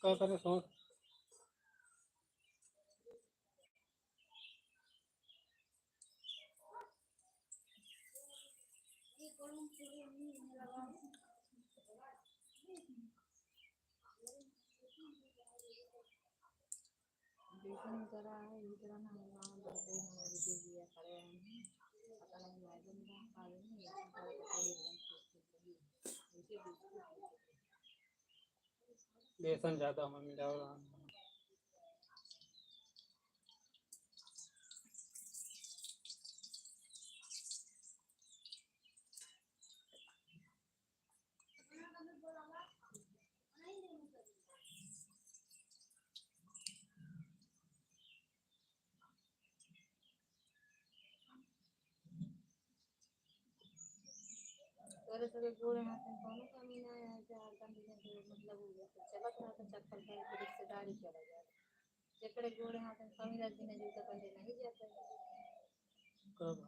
क्या करें सो बेसन करा है इस तरह ना वहाँ बर्थडे हमारे दे दिया करे हैं पता नहीं मैडम का खा रहे हैं लेकिन कल तो कोई एकदम उसे बेसन ज़्यादा हमें मिला और तेरे तेरे गोरे हाथ में कौन कमी ना है चार कंडीशन तो मतलब हो गया चलत रहा तो चक्कर कर रिश्तेदारी चला गया जेकरे गोरे हाथ में कमी रहती है जो तो पहले नहीं जाता कब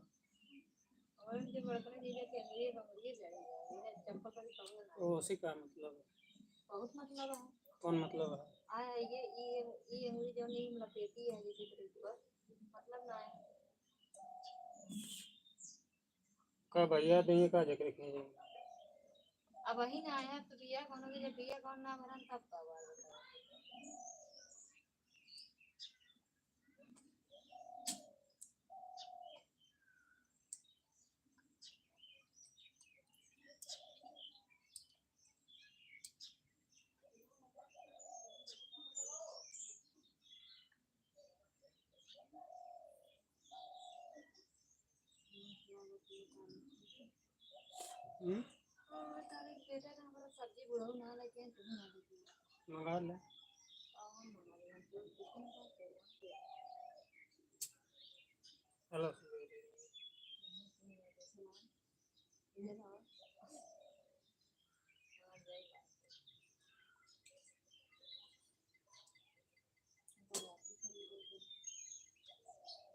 और जो बड़कने जी के ये जाएगा ये चप्पल का भी कमी ना वो उसी का मतलब है बहुत मतलब है कौन मतलब है आया ये हुई जो नहीं लपेटी है जैसे के ऊपर मतलब ना है का भैया देंगे का जगह रखेंगे अब वही ना आया तो बिया कौन के जब बिया कौन ना भरन तब का बात तारे बेटा का हमारा सब्जी बुढ़ऊ ना लेके तुम ना दीजिए मंगा ले चलो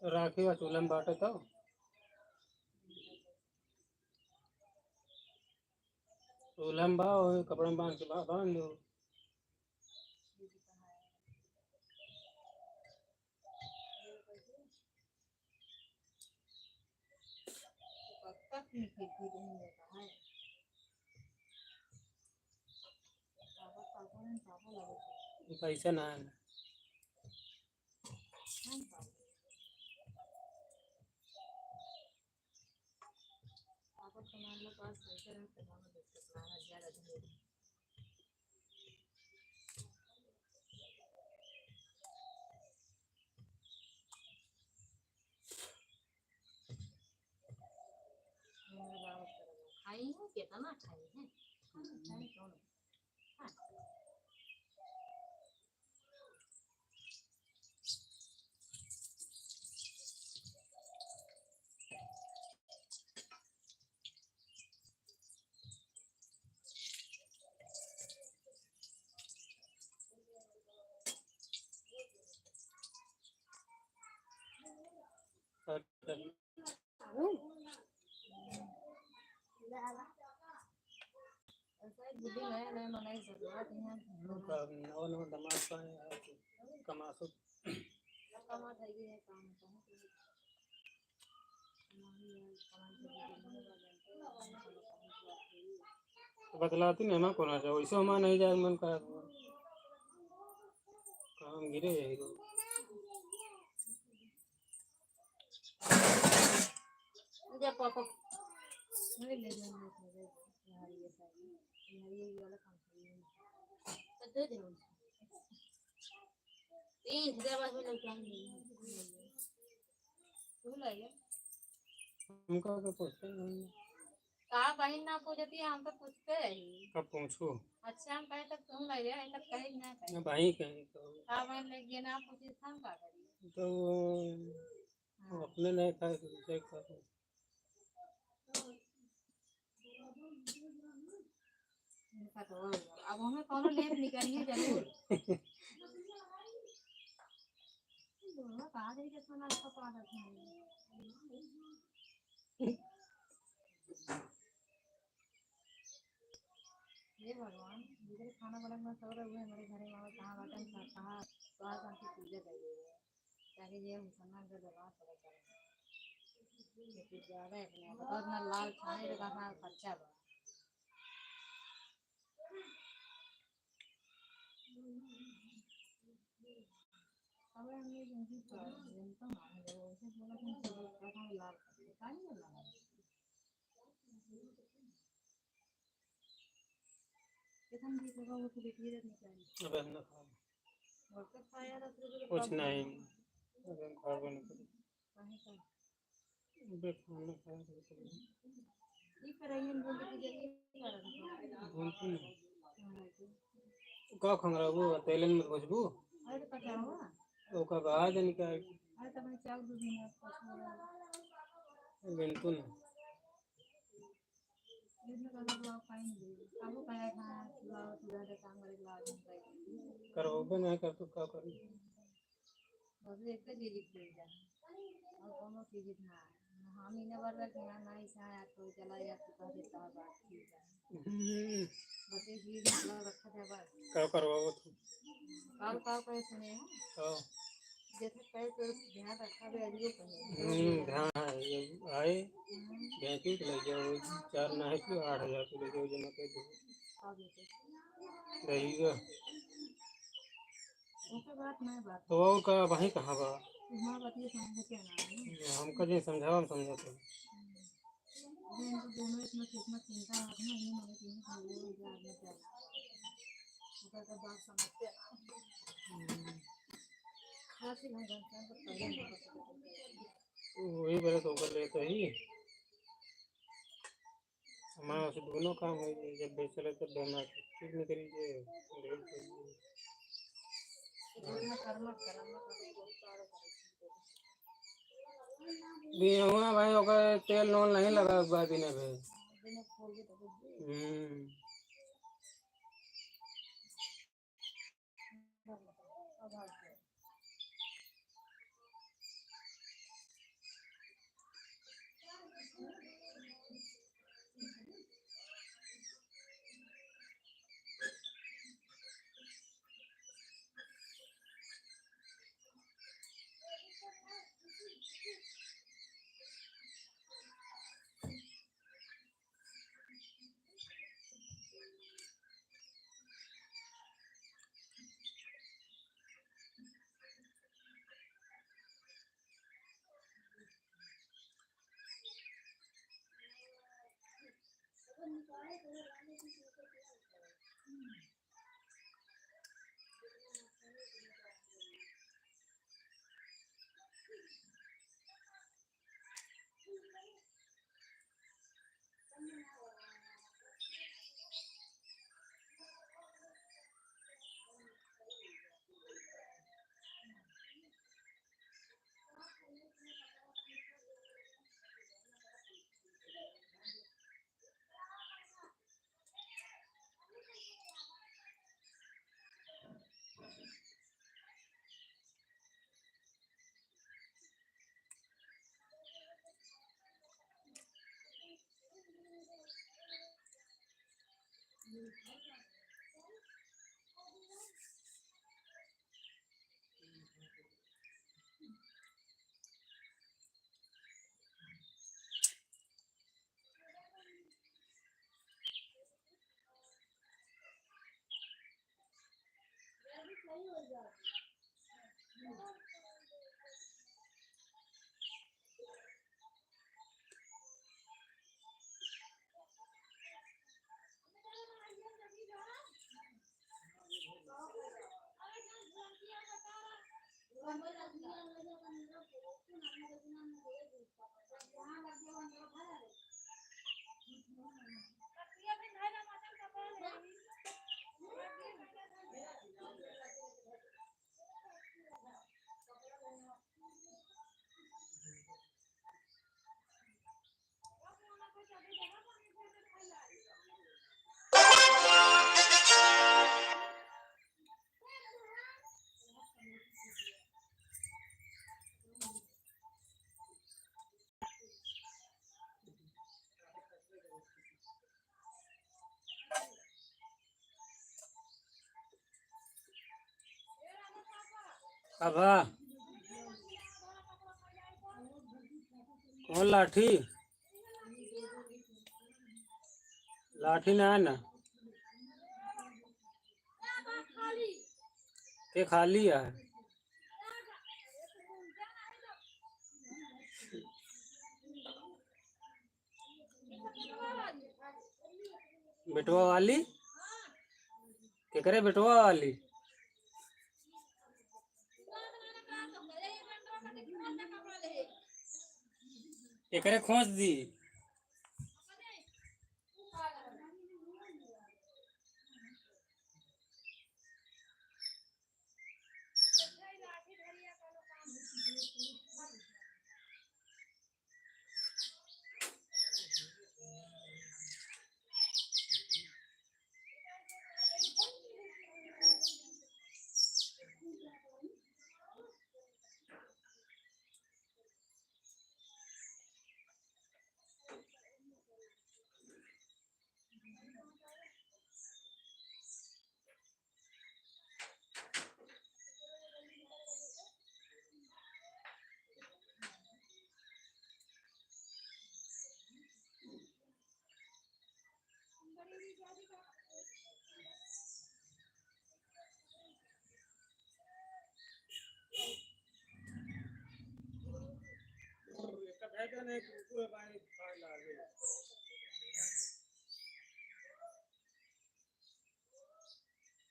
राखी व चूल्हा में बाटे तो चूल्हा में बाओ कपड़ा में बांध के बांध दो। तक निकल भी नहीं देता है पापा पापा ने पापा लगे पैसा ना है हम पापा तुम्हारे पास पैसे रहते हैं ना देख के पुराना ज्यादा धंधे खाई हूँ कितना खाई है खाई क्यों नहीं ऐसा ही बुद्धि नए नए मनाई जरूरत है नवा नवा दमाग पाए कमा सो कमा जाएगी है काम बतलाती नहीं हमें कोना जाओ वैसे हमारा नहीं जाए मन का काम गिरे जाए मुझे पापा नहीं ले जाना यार ये सारी यार ये वाला काम तो दे दे तीन हजार बाद में लग जाएंगे तू लाइए हमका तो पूछते नहीं कहा बहन ना पूछती है हम तो पूछते ही कब पूछो अच्छा हम कहे तक तुम लाइए ऐसा कहे ना कहे भाई कहीं तो कहा बहन ले गए ना पूछे हम का करिए तो वो अपने नहीं खाए तो दूसरे खाते इनका तो अब हमें कौन लेप निकालिए जरूर दोनों कहा जाए कि सोना का पादा ये भगवान जिधर खाना बनाने में सो रहे हुए हमारे घर में कहाँ बटन कहाँ कहाँ शांति पूजा करिए ताकि ये मुसलमान का दबाव पड़ा चले ये कुछ ज़्यादा है अपने आप और ना लाल छाने लगा था खर्चा बा अब हमने जिंदगी पर जनता माने जब उसे बोला कि सब कहाँ लाल खर्चे कहाँ नहीं लाल कितन भी जगह वो तो देखिए रहने चाहिए अब ना खा वर्कर खाया था तो कुछ नहीं अगर घर बन कर कहीं का खाना खाया तो ये करेंगे बोल के जरिए कर भूलती नहीं का खंगरा वो तेलन में खुशबू अरे तो पता हुआ तो का बाहर निकाल अरे तो मैं चावल दूध में बिल्कुल इसमें कदा बुआ पाएंगे अब वो कया खाना लाओ तो ज़्यादा काम करे लाओ हम करेंगे करोगे नहीं कर तो क्या करें बस एक तो चीज़ खेल जाए और कोनो चीज़ ना हम इन्हें बार रख ना ना ऐसा है तो चला या तो कह देता है बात ठीक है बस एक चीज़ मतलब रखा था बस क्या करवाओ तुम काल पे सुने हैं हाँ जैसे कहे तो ध्यान रखा भी अजियो कहे ध्यान है ये आए भैंसी को ले जाओ 4 ना है कि 8,000 को ले जाओ जमा कर दो रहेगा उनका बात मैं बात तो और का भाई कहाँ बा तुम्हारा बात ये समझ के ना हमका जो समझाओ हम समझाते अरे इनको दोनों इतना कितना चिंता रखना नहीं मैंने तीन खाली जा में क्या उनका तो बात समझते खासी हम जानते हैं तो पहले वही बड़े तो कर लेते ही हमारा से दोनों काम हो जब बेचले तब हमारा ठीक नहीं करीजिए इतना कर्म कर्म बिहुआ भाई ओकर तेल नोल नहीं लगा एक बार दिन में। दिन खोल के तो कुछ हम्म। अब कौन लाठी लाठी ना है ना के खाली है बेटवा वाली के करे बेटवा वाली एकरे खोज दी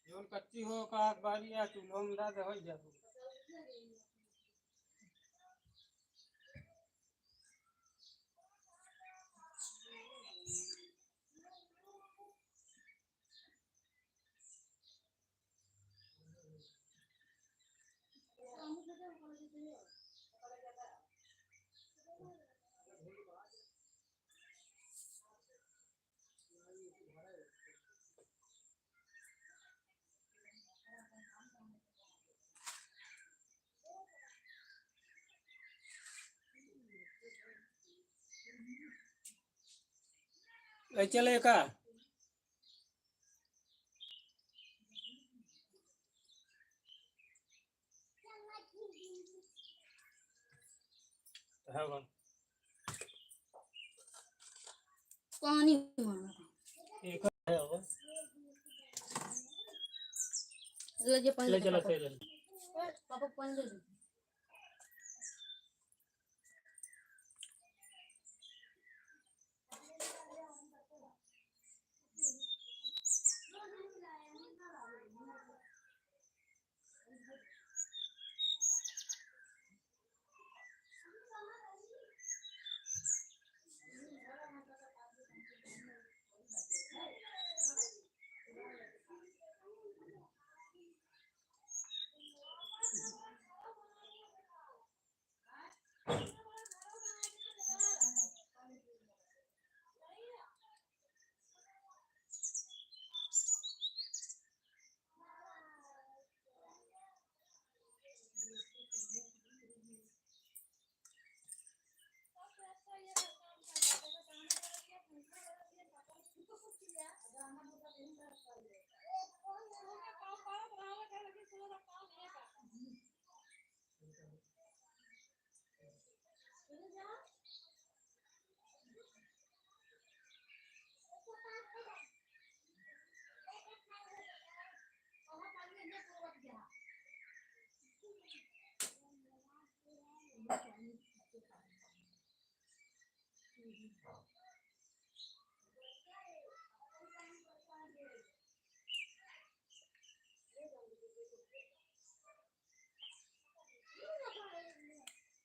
जोन कच्ची हो का बारी या चूल्हो में डाल हो जा चले का पानी मांगा एक है वो ले पानी ले दे चलो पापा चल पापा पानी दे दे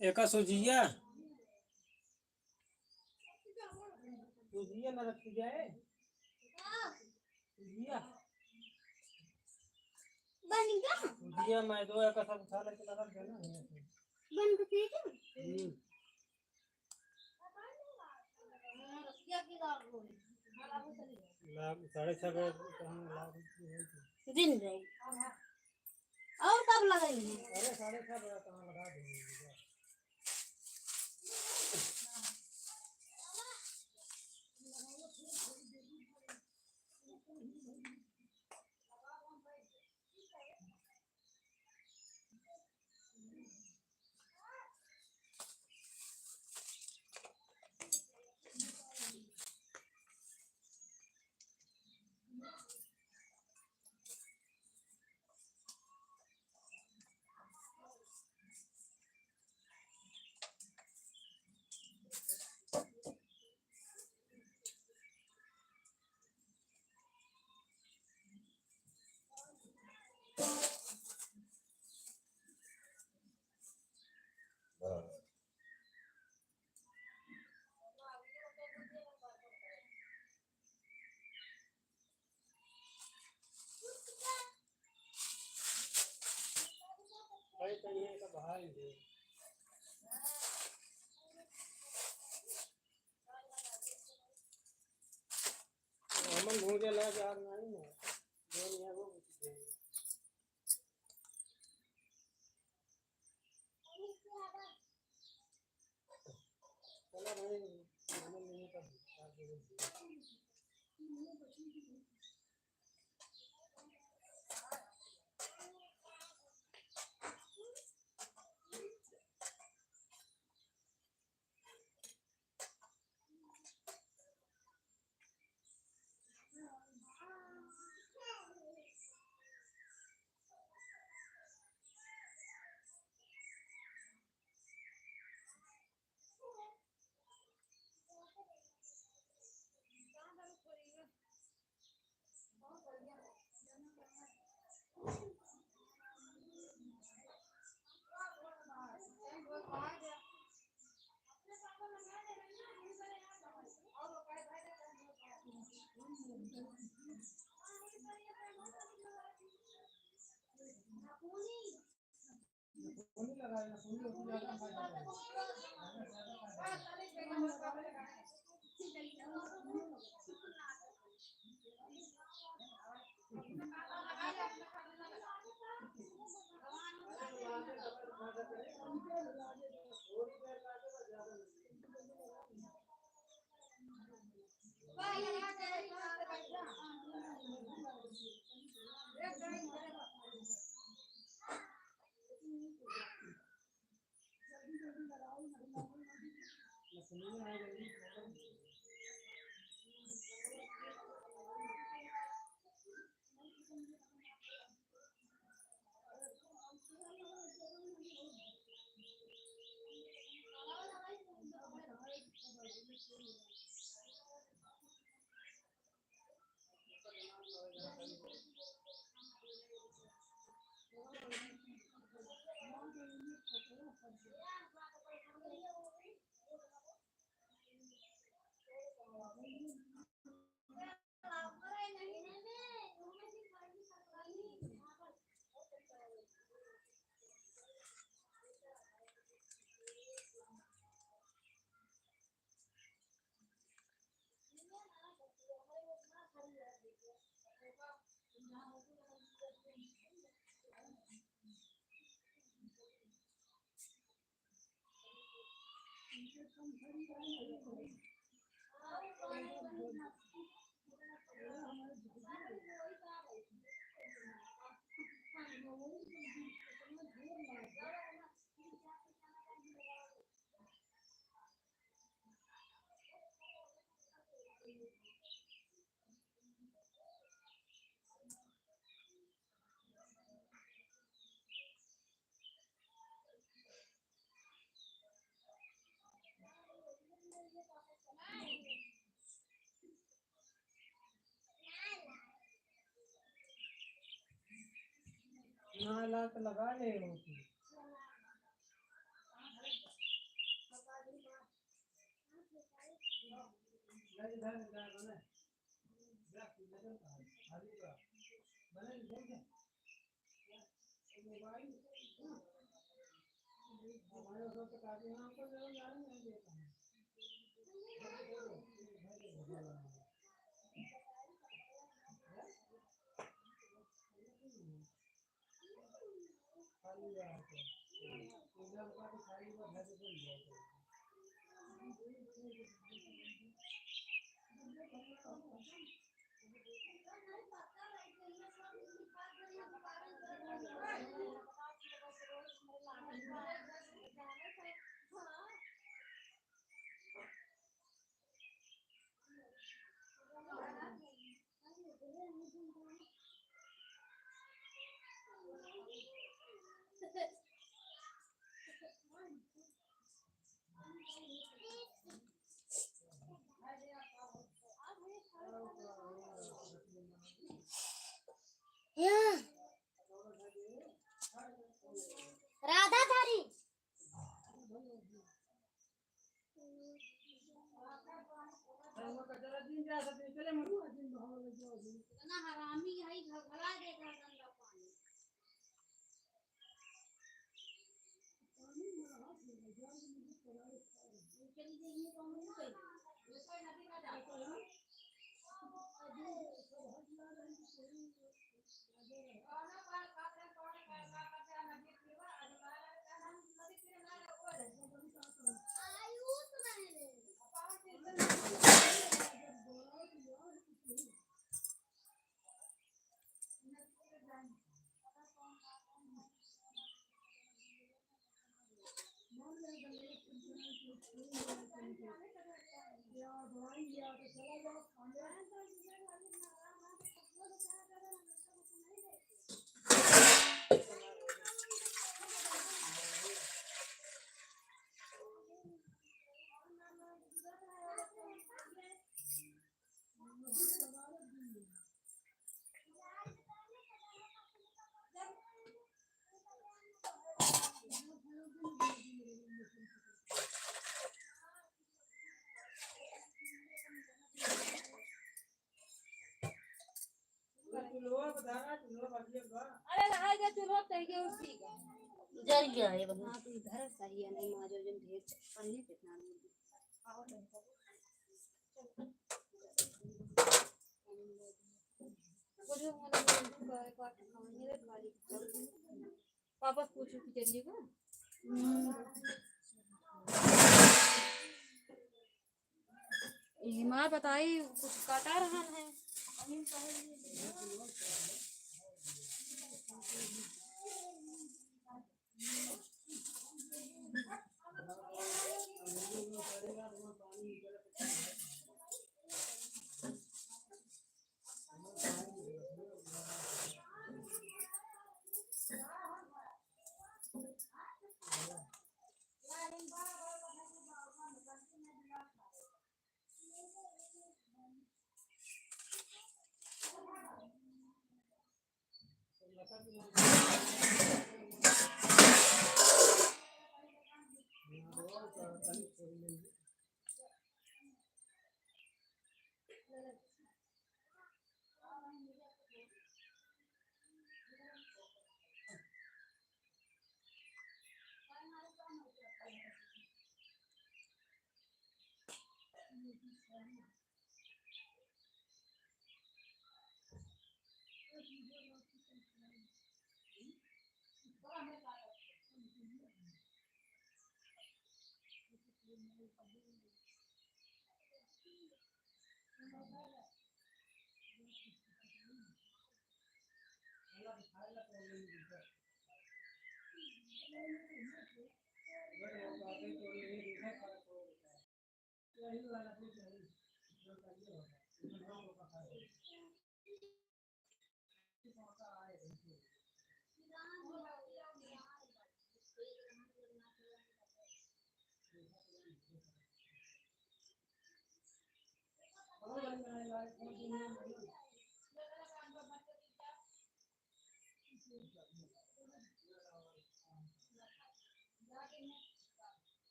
एक सूजिया सूजिया ना रखी जाए सूजिया बन गया सूजिया मैं दो एक सब उठा लेके लगा देना बन गया क्या की दाल बोली लाख 6.5 कहाँ लाख दिन रही और कब लगाएंगे अरे 6.5 कहाँ लगा देंगे भाई चाहिए तो बाहर ही दे हमन भूजे ला के आग नहीं है जो नहीं है वो चला भाई हमन नहीं कर लगा लेना पूरी होती जाता है ना ला तो लगा ले राधा थारी इतना हरामी है घगला देगा गंदा पानी चली जाइए तो हम नहीं करेंगे कोई नदी का जाता अरे रहा चूल्हा चाहिए उसी का जर गया है बस। हाँ तो इधर सही है नहीं माजो जन ढेर पन्नी कितना पापा पूछो कि चलिएगा हिमा बताई कुछ काटा रहा है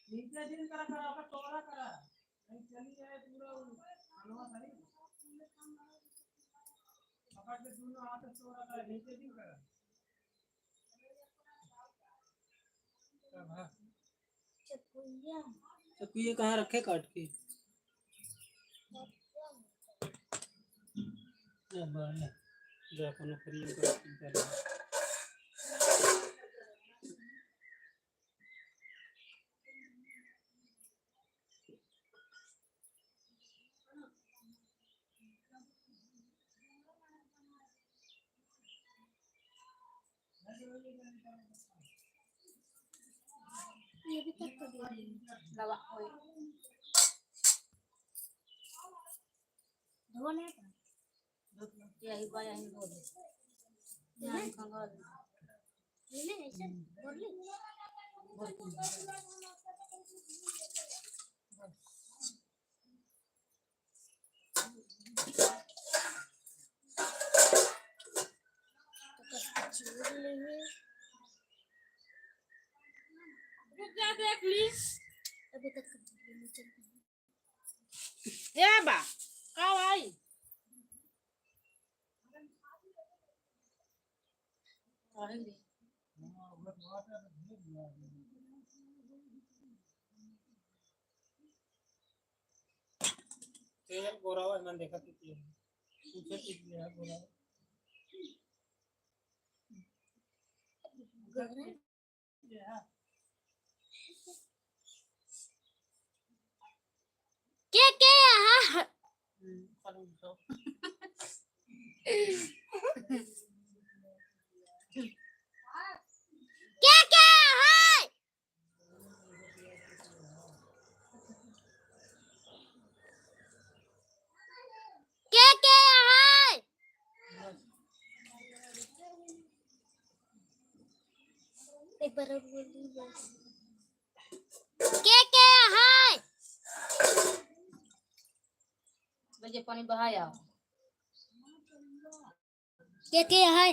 नीचे दिन करा करा आपका टोरा करा नहीं चली जाए पूरा हलवा सही पकड़ के दोनों हाथ से टोरा करा नीचे दिन करा चकुए कहाँ रखे काट के जा कोनो फ्री कर ये भी तक कर दिया दवा कोई धोने यही बाया ही बोल ले ऐसे कर ले क्या देख ली अभी तक ये बा कब आई आएंगे तेल गोरा हुआ मैंने देखा तो पीछे पीछे है गोरा के यहाँ के है के यहाँ एक बार और बोल दीजिए के यहाँ बजे पानी बहाया के यहाँ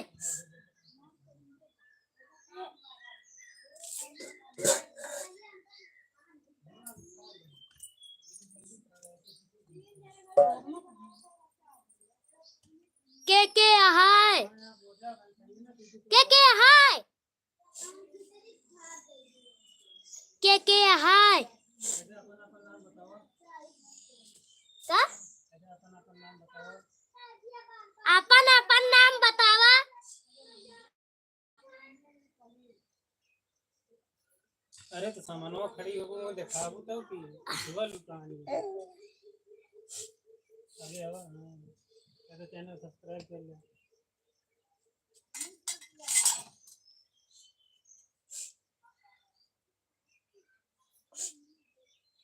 के यहाँ के यहाँ के यहाँ का अपन अपन नाम बतावा अरे तो सामानवा खड़ी हो गई दिखाबू तो कि सुबह लुटानी आगे आवा अरे चैनल सब्सक्राइब कर ले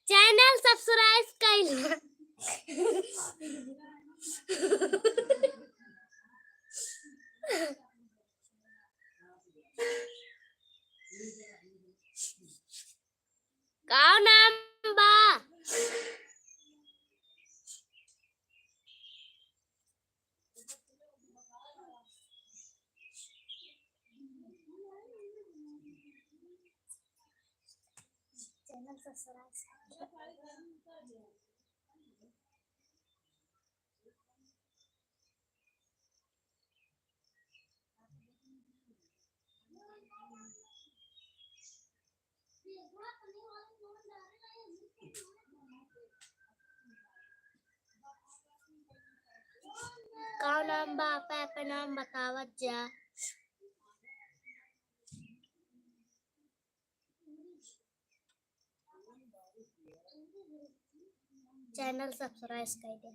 चैनल सब्सक्राइब कर का नाम बा चैनल सब्सक्राइब का नाम बा पे नाम बतावत जा चैनल सब्सक्राइब कर दे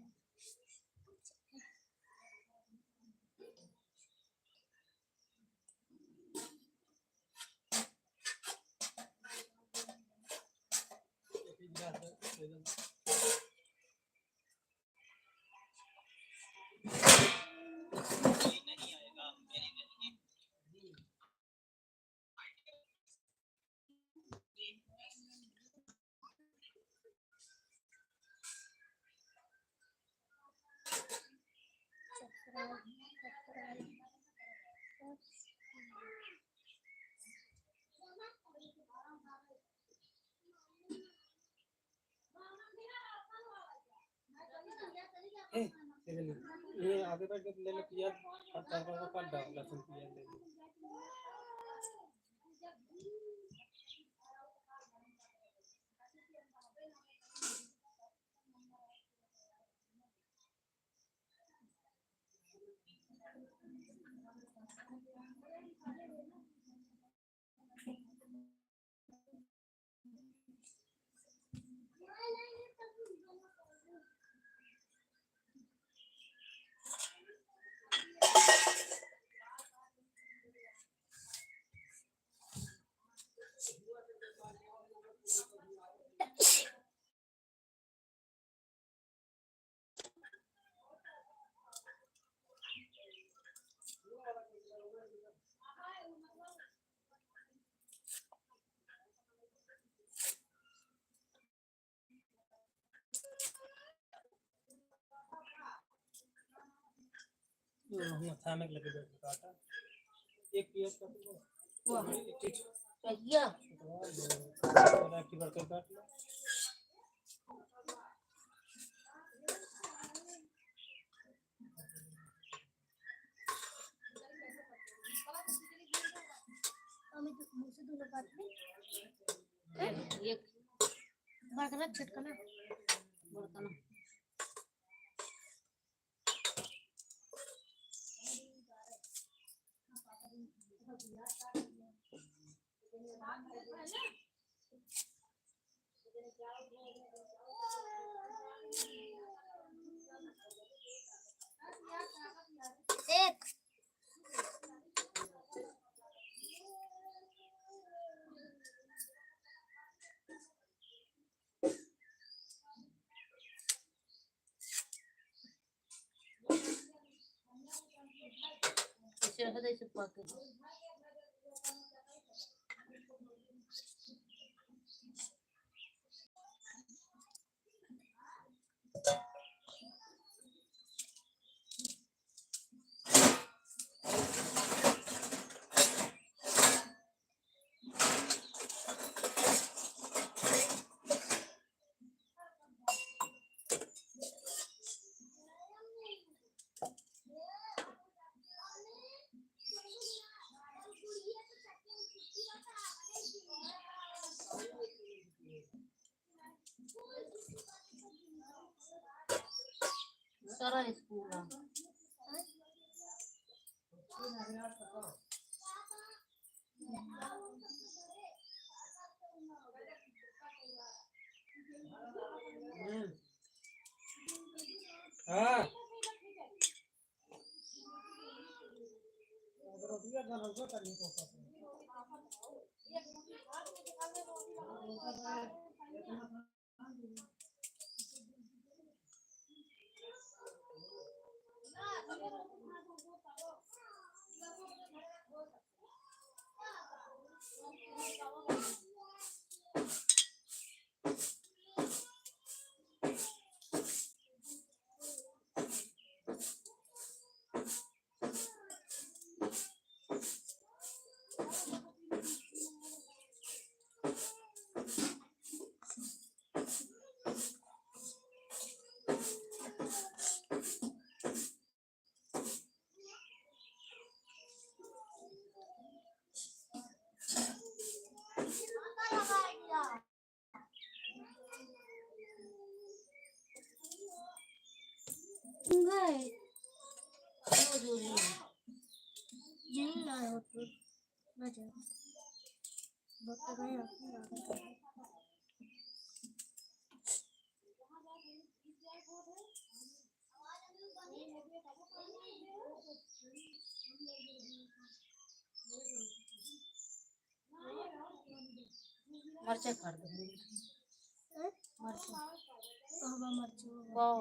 ये आगे बैठ के ले लो प्याज और तड़का को काट डाल लहसुन प्याज ले लो मथा में लगे बैठ काटा एक प्याज काट लो कहिया थोड़ा की बर्तन काट लो मुझसे दोनों बात एक बर्तन छटकना बर्तन एक ऐसे रख दे इसे पक के सारा स्कूल है हाँ नहीं लाए हो तो बचा बहुत गए मरचे खा दे मर्ची वाओ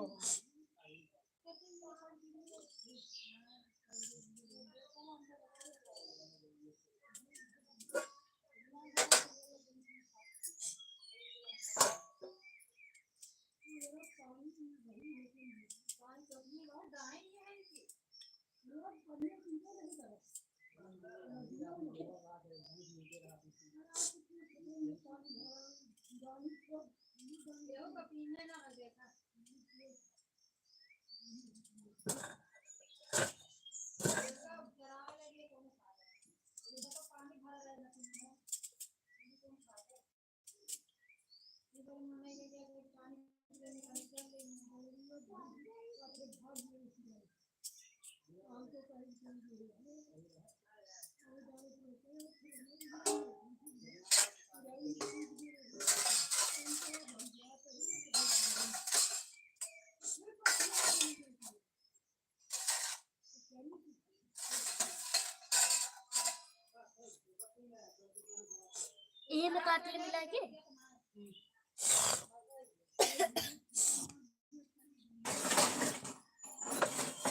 ये में काटले मिला के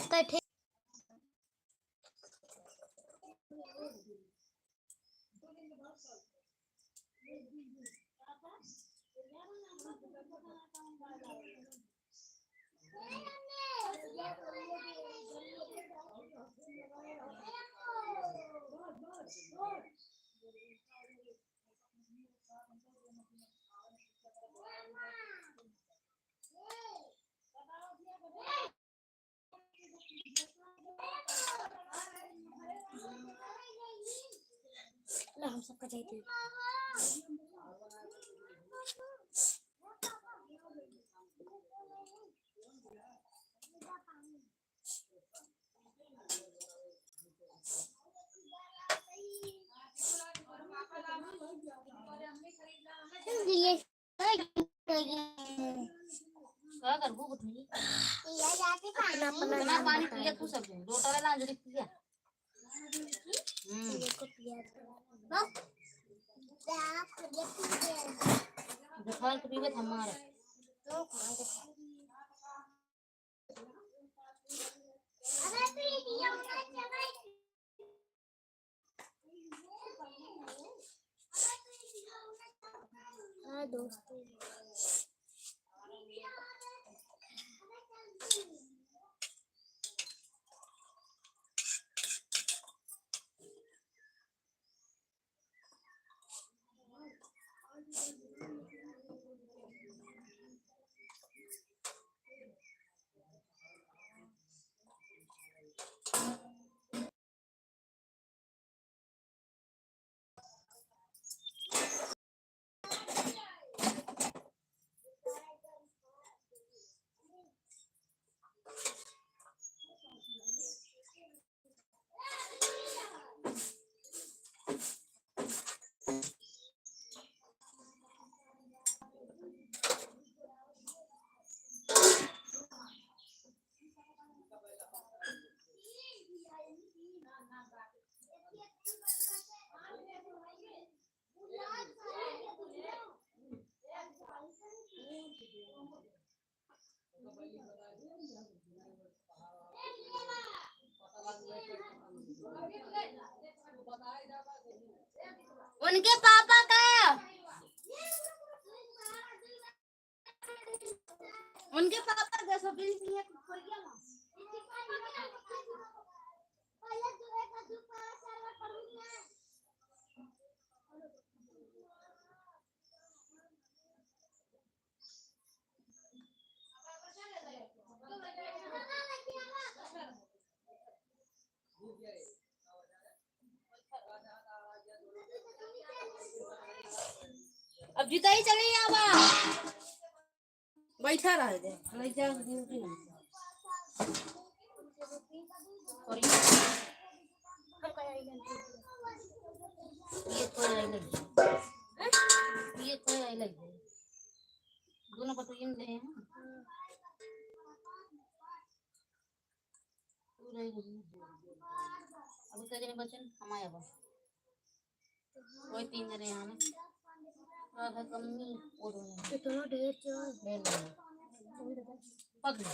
तो ठीक ला हम सबका चाहिए क्या कर वो उठनी ये जाके इतना पानी पिया तू सब दिन लोटा वाला अंजलि पिया को पिया बस क्या खुद पी बुखार के पीवे हमारा तो अरे पी हाँ दोस्तों उनके पापा का उनके पापा का सब बिल है कर गया ना पहले दूसरे का दुकान सर्वर करूंगा अब जीता ही चले आवा बैठा रह दे ले जा ड्यूटी और ये कोई आई लग ये कोई आई लग दोनों को तो इन दे हैं पूरा ही अब क्या जने बचन हमारे बस कोई तीन जने हैं ना आधा कमी और इतना ढेर चल ले ले पकड़